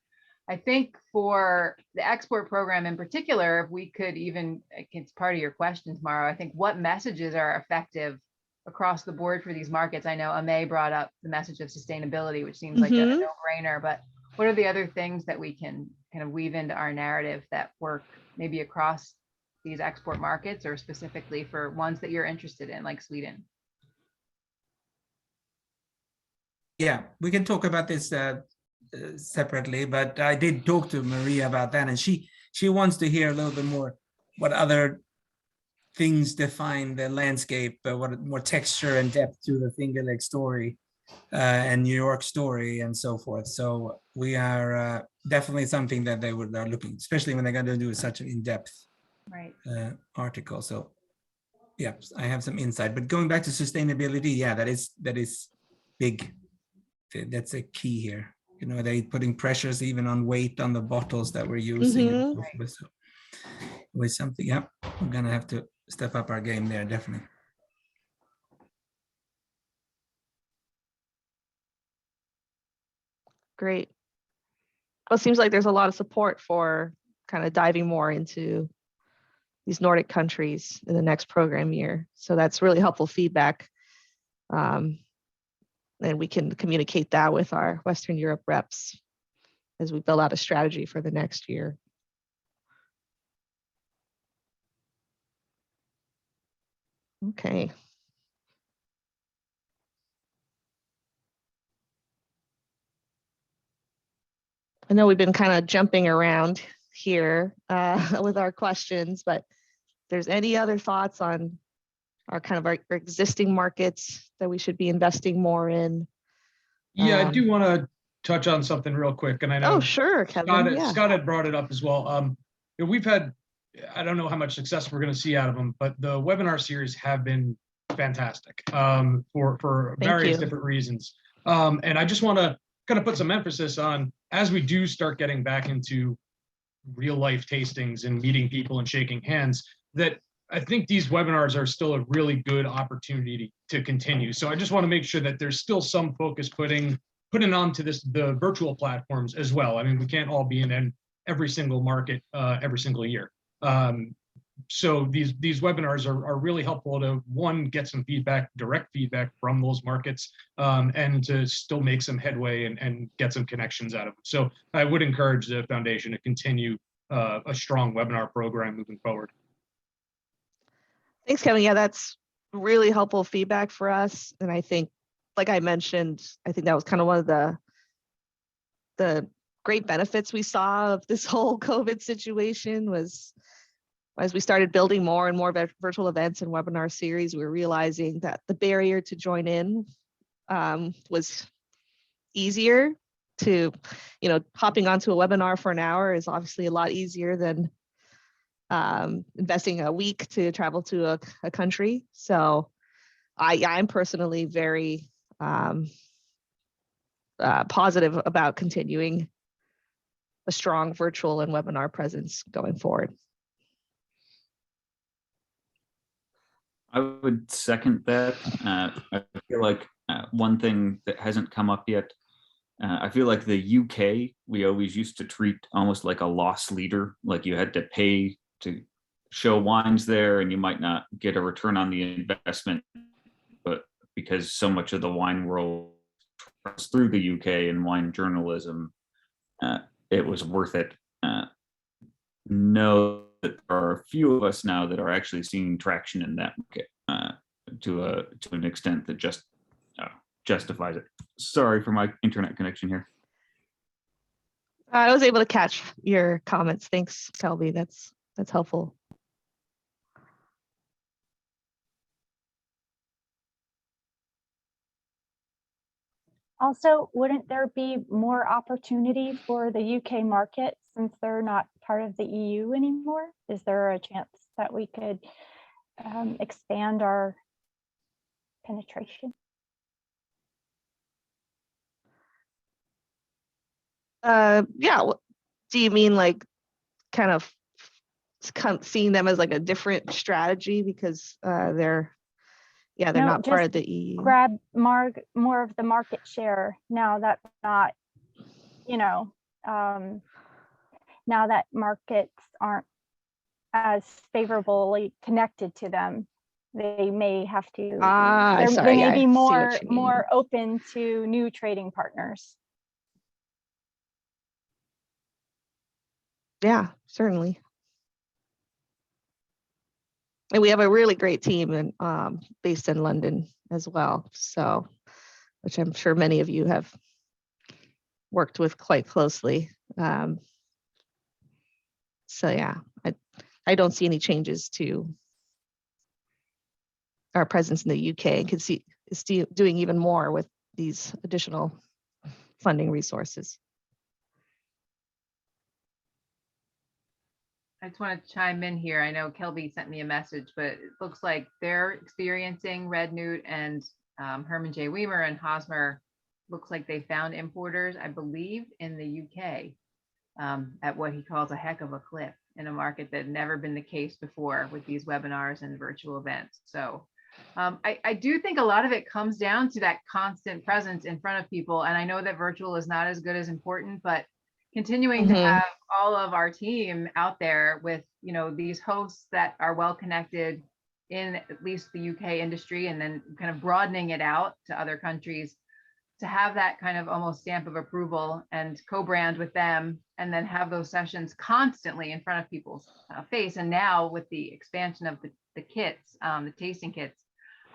A: I think for the export program in particular, if we could even, it's part of your question tomorrow, I think what messages are effective across the board for these markets. I know Ame brought up the message of sustainability, which seems like a no-brainer, but what are the other things that we can kind of weave into our narrative that work maybe across these export markets, or specifically for ones that you're interested in, like Sweden?
O: Yeah, we can talk about this separately, but I did talk to Maria about that, and she wants to hear a little bit more what other things define the landscape, what more texture and depth to the Finger Lake story and New York story and so forth. So we are definitely something that they are looking, especially when they're going to do such an in-depth article. So yeah, I have some insight. But going back to sustainability, yeah, that is big. That's a key here. You know, they putting pressures even on weight on the bottles that we're using. And so forth. So with something. Yep, we're gonna have to step up our game there, definitely.
B: Great. Well, it seems like there's a lot of support for kind of diving more into these Nordic countries in the next program year. So that's really helpful feedback. And we can communicate that with our Western Europe reps as we build out a strategy for the next year. Okay. I know we've been kind of jumping around here with our questions, but if there's any other thoughts on our existing markets that we should be investing more in?
H: Yeah, I do want to touch on something real quick, and I know
B: sure, Kevin.
H: Scott had brought it up as well. We've had, I don't know how much success we're going to see out of them, but the webinar series have been fantastic for various different reasons. And I just want to kind of put some emphasis on, as we do start getting back into real life tastings and meeting people and shaking hands, that I think these webinars are still a really good opportunity to continue. So I just want to make sure that there's still some focus putting onto the virtual platforms as well. I mean, we can't all be in every single market every single year. So these webinars are really helpful to, one, get some direct feedback from those markets, and to still make some headway and get some connections out of them. So I would encourage the foundation to continue a strong webinar program moving forward.
B: Thanks, Kevin. Yeah, that's really helpful feedback for us. And I think, like I mentioned, I think that was kind of one of the great benefits we saw of this whole COVID situation was, as we started building more and more virtual events and webinar series, we were realizing that the barrier to join in was easier. To, hopping onto a webinar for an hour is obviously a lot easier than investing a week to travel to a country. So I'm personally very positive about continuing a strong virtual and webinar presence going forward.
P: I would second that. I feel like one thing that hasn't come up yet, I feel like the UK, we always used to treat almost like a loss leader, like you had to pay to show wines there and you might not get a return on the investment, but because so much of the wine world runs through the UK and wine journalism, it was worth it. Know that there are a few of us now that are actually seeing traction in that market to an extent that just justifies it. Sorry for my internet connection here.
B: I was able to catch your comments. Thanks, Kelby. That's helpful.
E: Also, wouldn't there be more opportunity for the UK market since they're not part of the EU anymore? Is there a chance that we could expand our penetration?
B: Yeah. Do you mean like kind of seeing them as like a different strategy because they're not part of the EU?
E: Grab more of the market share now that not, now that markets aren't as favorably connected to them. They may have to. They may be more open to new trading partners.
B: Yeah, certainly. And we have a really great team based in London as well, so which I'm sure many of you have worked with quite closely. So yeah, I don't see any changes to our presence in the UK and can see it's doing even more with these additional funding resources.
A: I just want to chime in here. I know Kelby sent me a message, but it looks like they're experiencing Red Newt and Herman J. Weimer and Hosmer. Looks like they found importers, I believe, in the UK at what he calls a heck of a clip. in a market that had never been the case before with these webinars and virtual events. So I do think a lot of it comes down to that constant presence in front of people. And I know that virtual is not as good as important, but continuing to have all of our team out there with, you know, these hosts that are well connected in at least the UK industry, and then kind of broadening it out to other countries, to have that kind of almost stamp of approval and co-brand with them, and then have those sessions constantly in front of people's face. And now with the expansion of the kits, the tasting kits,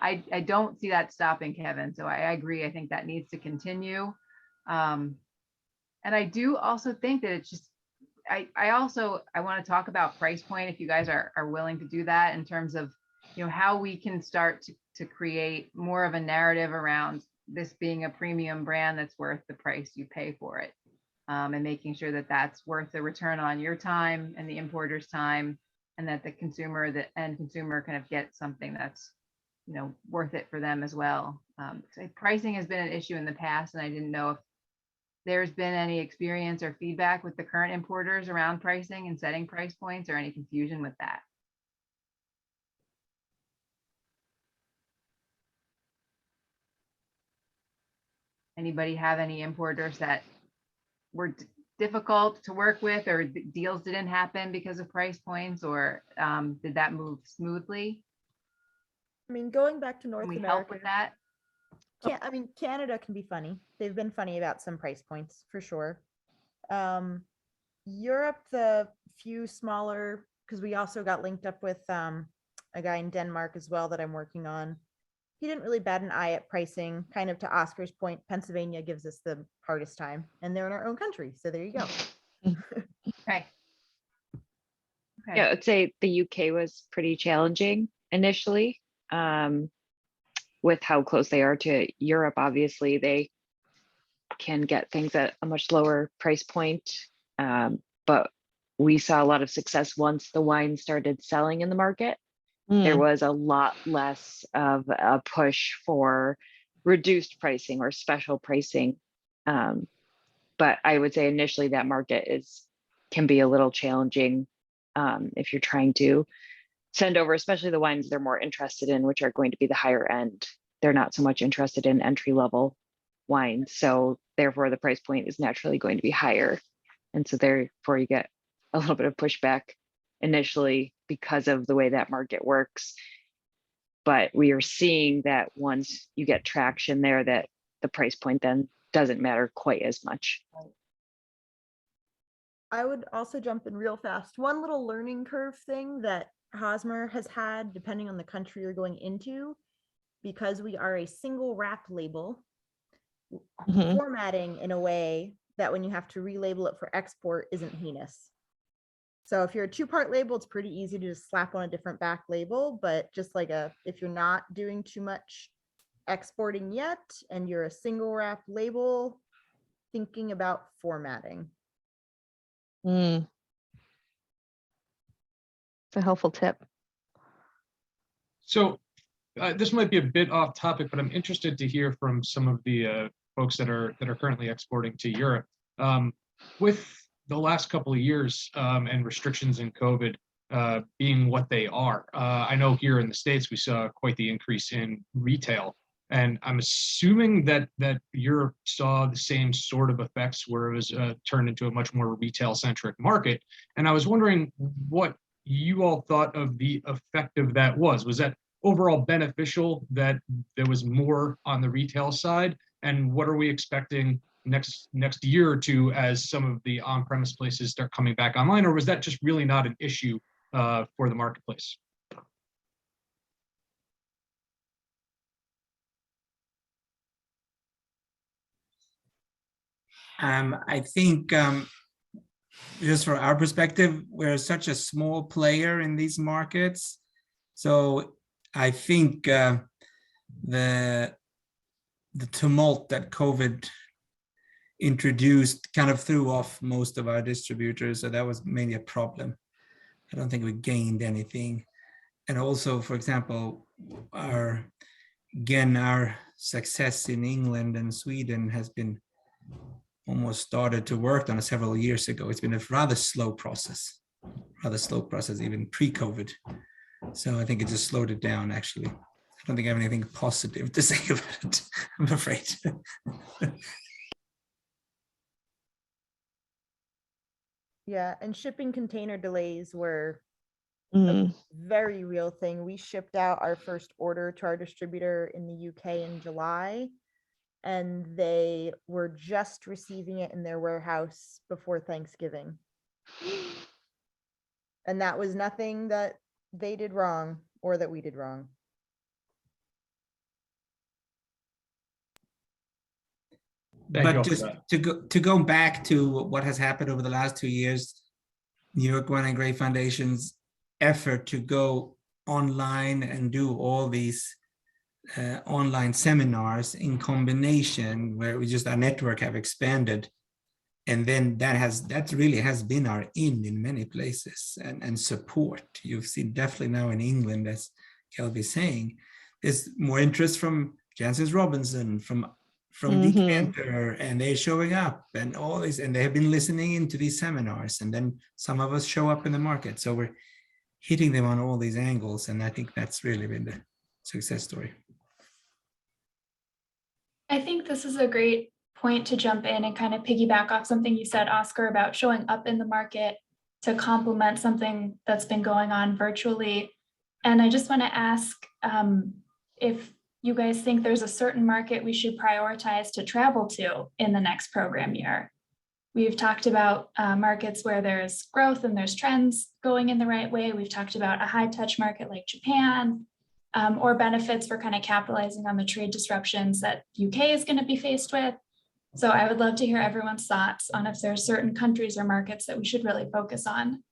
A: I don't see that stopping, Kevin. So I agree. I think that needs to continue. And I do also think that it's just, I want to talk about price point, if you guys are willing to do that, in terms of, you know, how we can start to create more of a narrative around this being a premium brand that's worth the price you pay for it, and making sure that that's worth the return on your time and the importer's time, and that the end consumer kind of gets something that's, you know, worth it for them as well. So pricing has been an issue in the past, and I didn't know if there's been any experience or feedback with the current importers around pricing and setting price points, or any confusion with that. Anybody have any importers that were difficult to work with, or deals didn't happen because of price points, or did that move smoothly?
L: I mean, going back to North
A: Can we
L: America,
A: help with that?
L: I mean, Canada can be funny. They've been funny about some price points for sure. Europe, the few smaller, because we also got linked up with a guy in Denmark as well that I'm working on. He didn't really bat an eye at pricing. Kind of to Oscar's point, Pennsylvania gives us the hardest time, and they're in our own country. So there you go.
A: Okay.
N: Yeah, I'd say the UK was pretty challenging initially, with how close they are to Europe. Obviously, they can get things at a much lower price point, but we saw a lot of success once the wine started selling in the market. There was a lot less of a push for reduced pricing or special pricing. But I would say initially that market can be a little challenging if you're trying to send over, especially the wines they're more interested in, which are going to be the higher end. They're not so much interested in entry level wines. So therefore the price point is naturally going to be higher. And so therefore you get a little bit of pushback initially because of the way that market works. But we are seeing that once you get traction there, that the price point then doesn't matter quite as much.
L: I would also jump in real fast. One little learning curve thing that Hosmer has had, depending on the country you're going into, because we are a single wrap label, formatting in a way that when you have to relabel it for export isn't heinous. So if you're a 2-part label, it's pretty easy to just slap on a different back label, but just like if you're not doing too much exporting yet and you're a single wrap label, thinking about formatting.
B: It's a helpful tip.
H: So this might be a bit off topic, but I'm interested to hear from some of the folks that are currently exporting to Europe. With the last couple of years and restrictions in COVID being what they are, I know here in the States we saw quite the increase in retail, and I'm assuming that Europe saw the same sort of effects where it was turned into a much more retail-centric market. And I was wondering what you all thought of the effect of that was. Was that overall beneficial that there was more on the retail side? And what are we expecting next year or two as some of the on-premise places start coming back online? Or was that just really not an issue for the marketplace?
O: I think just from our perspective, we're such a small player in these markets. So I think the tumult that COVID introduced kind of threw off most of our distributors. So that was mainly a problem. I don't think we gained anything. And also, for example, our success in England and Sweden has been almost started to work on several years ago. It's been a rather slow process. rather slow process even pre-COVID. So I think it just slowed it down, actually. I don't think I have anything positive to say about it, I'm afraid.
L: Yeah, and shipping container delays were
B: Mhm.
L: very real thing. We shipped out our first order to our distributor in the UK in July, and they were just receiving it in their warehouse before Thanksgiving. And that was nothing that they did wrong or that we did wrong.
H: Thank you all
O: But
H: for
O: just
H: that.
O: to go back to what has happened over the last 2 years, New York Wine and Grape Foundation's effort to go online and do all these online seminars in combination, where we just, our network have expanded, and then that really has been our in many places, and support. You've seen definitely now in England, as Kelby is saying, there's more interest from Jancis Robinson, from Decanter, and they're showing up, and all this, and they have been listening into these seminars, and then some of us show up in the market. So we're hitting them on all these angles, and I think that's really been the success story.
C: I think this is a great point to jump in and kind of piggyback off something you said, Oscar, about showing up in the market to complement something that's been going on virtually. And I just want to ask if you guys think there's a certain market we should prioritize to travel to in the next program year. We've talked about markets where there's growth and there's trends going in the right way. We've talked about a high touch market like Japan, or benefits for kind of capitalizing on the trade disruptions that UK is going to be faced with. So I would love to hear everyone's thoughts on if there are certain countries or markets that we should really focus on.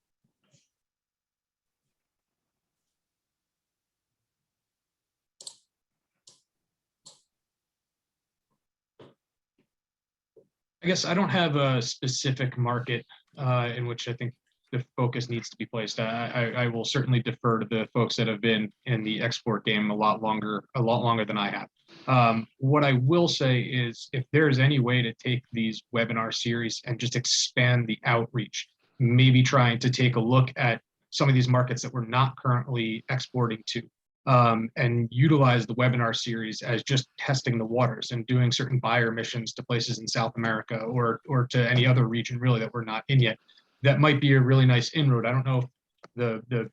H: I guess I don't have a specific market in which I think the focus needs to be placed. I will certainly defer to the folks that have been in the export game a lot longer than I have. What I will say is, if there's any way to take these webinar series and just expand the outreach, maybe trying to take a look at some of these markets that we're not currently exporting to, and utilize the webinar series as just testing the waters and doing certain buyer missions to places in South America or to any other region really that we're not in yet. That might be a really nice inroad. I don't know if the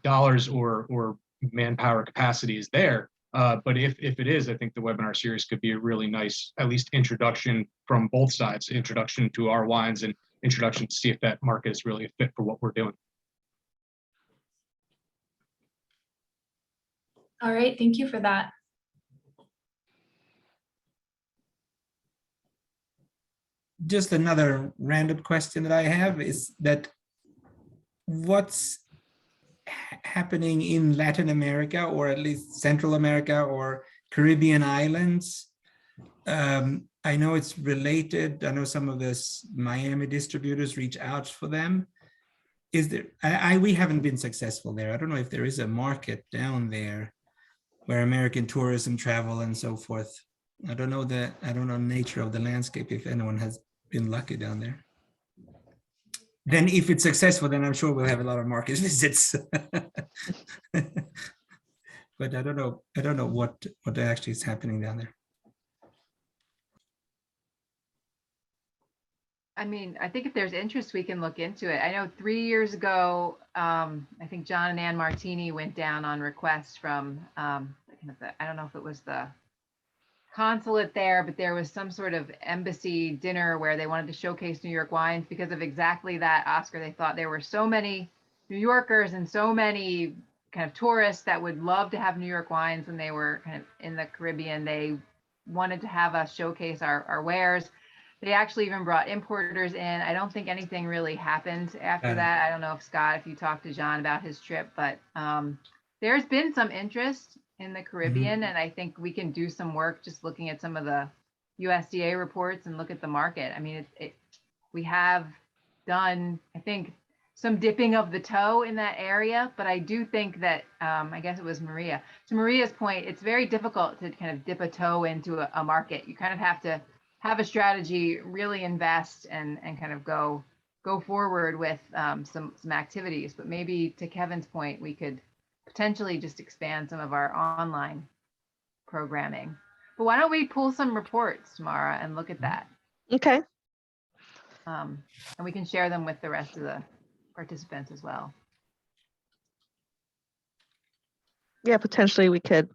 H: dollars or manpower capacity is there, but if it is, I think the webinar series could be a really nice, at least introduction from both sides, introduction to our wines and introduction to see if that market is really a fit for what we're doing.
C: All right, thank you for that.
O: Just another random question that I have is that what's happening in Latin America, or at least Central America or Caribbean islands? I know it's related. I know some of this Miami distributors reach out for them. Is there, we haven't been successful there. I don't know if there is a market down there where American tourism travel and so forth. I don't know the nature of the landscape, if anyone has been lucky down there. Then if it's successful, then I'm sure we'll have a lot of market visits. But I don't know what actually is happening down there.
A: I mean, I think if there's interest, we can look into it. I know 3 years ago, I think John and Ann Martini went down on request from, I don't know if it was the consulate there, but there was some sort of embassy dinner where they wanted to showcase New York wines because of exactly that, Oscar. They thought there were so many New Yorkers and so many kind of tourists that would love to have New York wines when they were kind of in the Caribbean. They wanted to have us showcase our wares. They actually even brought importers in. I don't think anything really happened after that. I don't know if Scott, if you talked to John about his trip, but there's been some interest in the Caribbean, and I think we can do some work just looking at some of the USDA reports and look at the market. I mean, we have done, I think, some dipping of the toe in that area, but I do think that, I guess it was Maria. To Maria's point, it's very difficult to kind of dip a toe into a market. You kind of have to have a strategy, really invest and kind of go go forward with some activities, but maybe to Kevin's point, we could potentially just expand some of our online programming. But why don't we pull some reports, Tamara, and look at that?
B: Okay.
A: And we can share them with the rest of the participants as well.
B: Yeah, potentially we could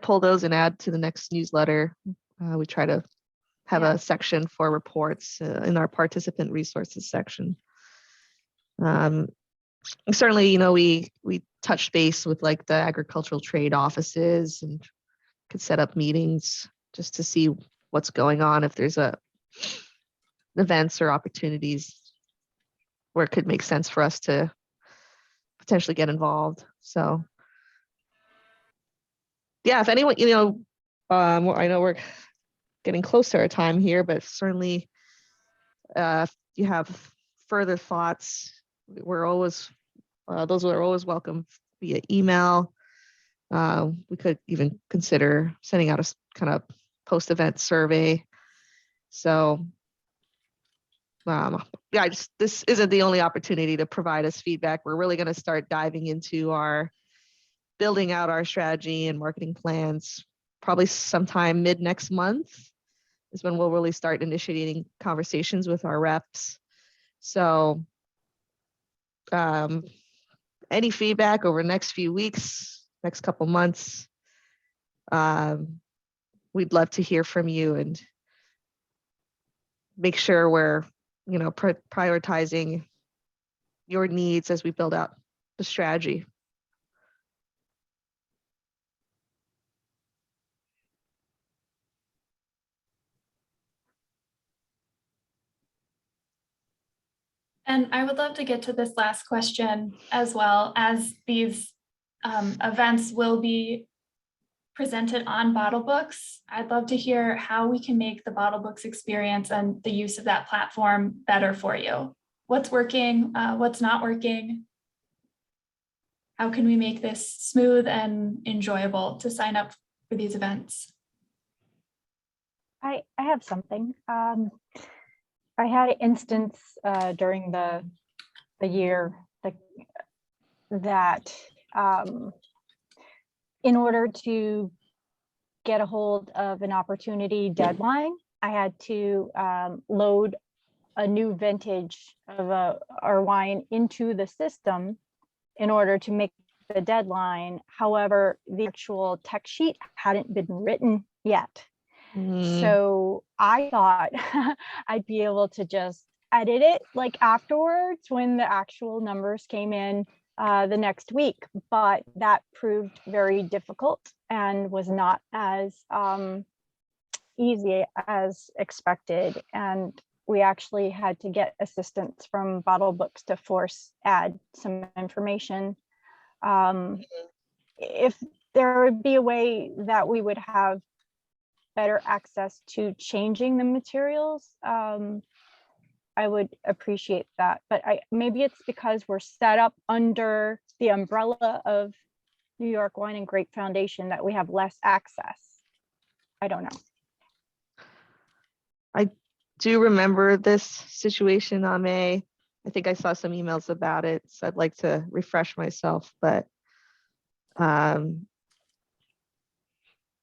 B: pull those and add to the next newsletter. We try to have a section for reports in our participant resources section. Certainly, we touched base with like the agricultural trade offices and could set up meetings just to see what's going on, if there's events or opportunities where it could make sense for us to potentially get involved. So yeah, if anyone, I know we're getting close to our time here, but certainly if you have further thoughts, those are always welcome via email. We could even consider sending out a kind of post-event survey. So this isn't the only opportunity to provide us feedback. We're really going to start diving into building out our strategy and marketing plans probably sometime mid next month is when we'll really start initiating conversations with our reps. So any feedback over the next few weeks, next couple months, we'd love to hear from you and make sure we're prioritizing your needs as we build out the strategy.
C: And I would love to get to this last question as well, as these events will be presented on BottleBooks. I'd love to hear how we can make the BottleBooks experience and the use of that platform better for you. What's working, what's not working? How can we make this smooth and enjoyable to sign up for these events?
E: I have something. I had an instance during the year that in order to get a hold of an opportunity deadline, I had to load a new vintage of our wine into the system in order to make the deadline. However, the actual tech sheet hadn't been written yet. So I thought I'd be able to just edit it like afterwards when the actual numbers came in the next week, but that proved very difficult and was not as easy as expected. And we actually had to get assistance from BottleBooks to add some information. If there would be a way that we would have better access to changing the materials, I would appreciate that. But maybe it's because we're set up under the umbrella of New York Wine and Grape Foundation that we have less access. I don't know.
B: I do remember this situation, Ame. I think I saw some emails about it, so I'd like to refresh myself, but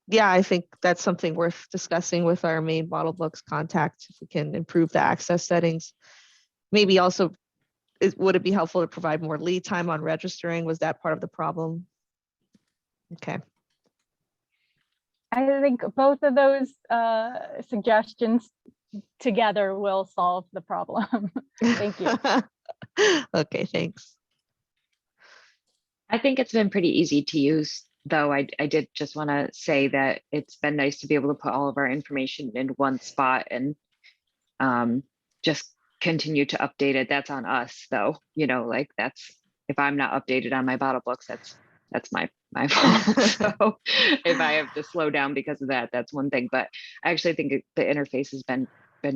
B: yeah, I think that's something worth discussing with our main BottleBooks contact, if we can improve the access settings. Maybe also, would it be helpful to provide more lead time on registering? Was that part of the problem? Okay.
E: I think both of those suggestions together will solve the problem. Thank you.
B: Okay, thanks.
N: I think it's been pretty easy to use, though. I did just want to say that it's been nice to be able to put all of our information in one spot and just continue to update it. That's on us, though. Like that's, if I'm not updated on my BottleBooks, that's my fault. So if I have to slow down because of that, that's one thing. But I actually think the interface has been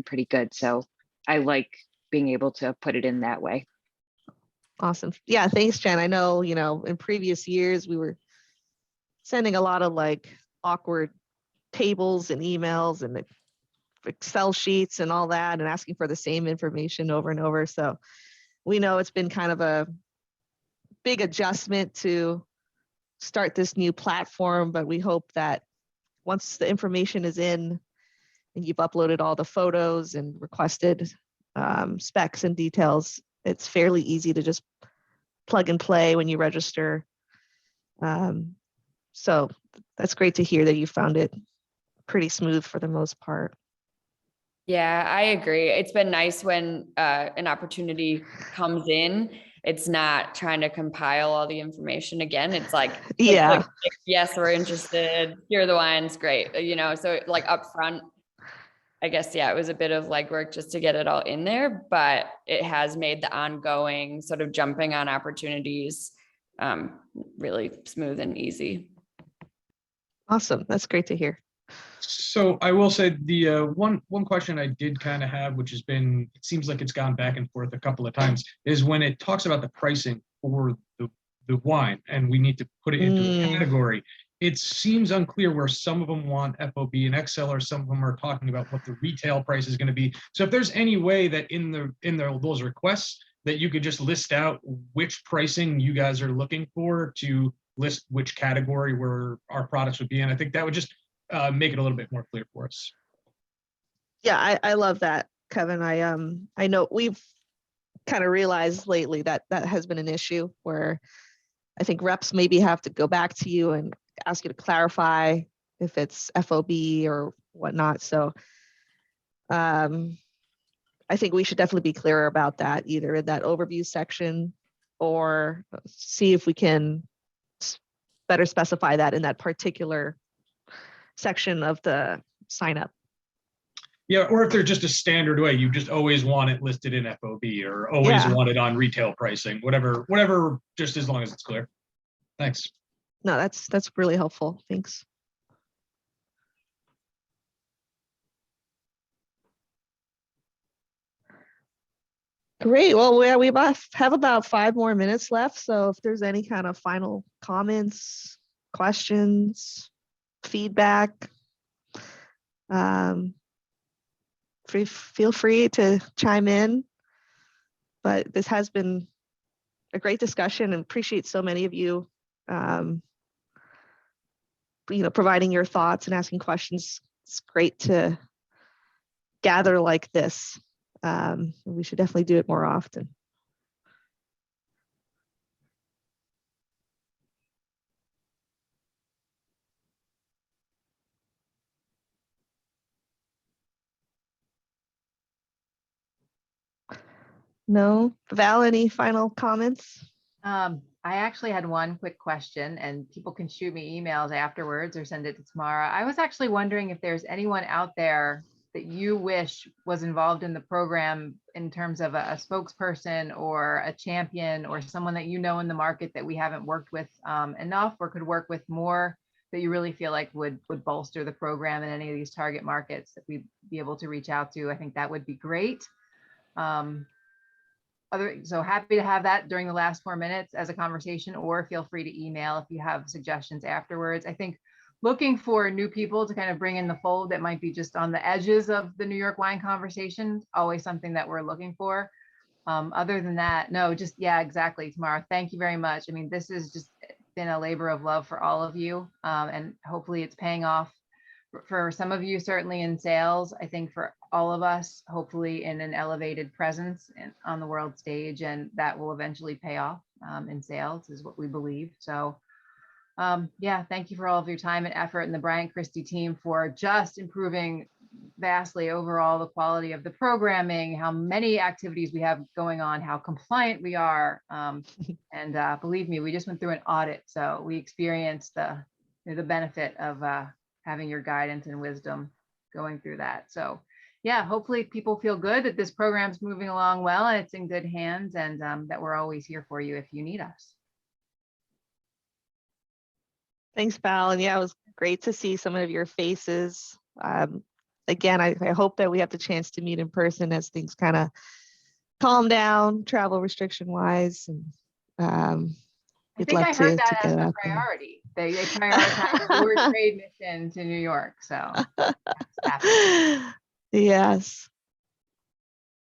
N: pretty good. So I like being able to put it in that way.
B: Awesome. Yeah, thanks, Jen. I know, in previous years, we were sending a lot of like awkward tables and emails, and Excel sheets and all that and asking for the same information over and over. So we know it's been kind of a big adjustment to start this new platform, but we hope that once the information is in and you've uploaded all the photos and requested specs and details, it's fairly easy to just plug and play when you register. So that's great to hear that you found it pretty smooth for the most part.
G: Yeah, I agree. It's been nice when an opportunity comes in. It's not trying to compile all the information again. It's like,
B: Yeah.
G: yes, we're interested. Here are the wines. Great. You know, so like upfront, I guess, yeah, it was a bit of legwork just to get it all in there, but it has made the ongoing sort of jumping on opportunities really smooth and easy.
B: Awesome. That's great to hear.
H: So I will say the one question I did kind of have, which has been, it seems like it's gone back and forth a couple of times, is when it talks about the pricing for the wine and we need to put it into a category. It seems unclear where some of them want FOB and Excel, or some of them are talking about what the retail price is going to be. So if there's any way that in those requests that you could just list out which pricing you guys are looking for to list which category where our products would be in, I think that would just make it a little bit more clear for us.
B: Yeah, I love that, Kevin. I know we've kind of realized lately that that has been an issue where I think reps maybe have to go back to you and ask you to clarify if it's FOB or whatnot. So I think we should definitely be clearer about that, either in that overview section or see if we can better specify that in that particular section of the sign up.
H: Yeah, or if there's just a standard way, you just always want it listed in FOB or always want it on retail pricing, whatever, just as long as it's clear. Thanks.
B: No, that's really helpful. Thanks. Great. Well, we have about 5 more minutes left. So if there's any kind of final comments, questions, feedback, feel free to chime in. But this has been a great discussion, and appreciate so many of you, providing your thoughts and asking questions. It's great to gather like this. We should definitely do it more often. No, Val, any final comments?
A: I actually had one quick question, and people can shoot me emails afterwards or send it to Tamara. I was actually wondering if there's anyone out there that you wish was involved in the program in terms of a spokesperson or a champion or someone that you know in the market that we haven't worked with enough or could work with more, that you really feel like would bolster the program in any of these target markets that we'd be able to reach out to. I think that would be great. So happy to have that during the last 4 minutes as a conversation, or feel free to email if you have suggestions afterwards. I think looking for new people to kind of bring in the fold that might be just on the edges of the New York wine conversation, always something that we're looking for. Other than that, no, just, yeah, exactly, Tamara. Thank you very much. I mean, this has just been a labor of love for all of you, and hopefully it's paying off for some of you, certainly in sales. I think for all of us, hopefully in an elevated presence on the world stage, and that will eventually pay off in sales is what we believe. So yeah, thank you for all of your time and effort, and the Bryant Christie team for just improving vastly overall the quality of the programming, how many activities we have going on, how compliant we are. And believe me, we just went through an audit, so we experienced the benefit of having your guidance and wisdom going through that. So yeah, hopefully people feel good that this program's moving along well and it's in good hands, and that we're always here for you if you need us.
B: Thanks, Val. And yeah, it was great to see some of your faces. Again, I hope that we have the chance to meet in person as things kind of calm down, travel restriction wise. And
A: I think I heard that as a priority. They prioritize your trade mission to New York. So
B: Yes.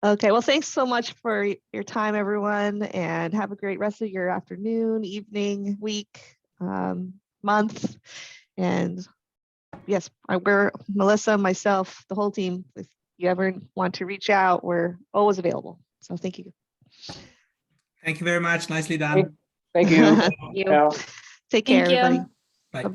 B: Okay, well, thanks so much for your time, everyone, and have a great rest of your afternoon, evening, week, month. And yes, we're Melissa, myself, the whole team. If you ever want to reach out, we're always available. So thank you.
O: Thank you very much. Nicely done.
J: Thank you.
N: You.
J: Val.
B: Take care,
C: Thank you.
B: everybody.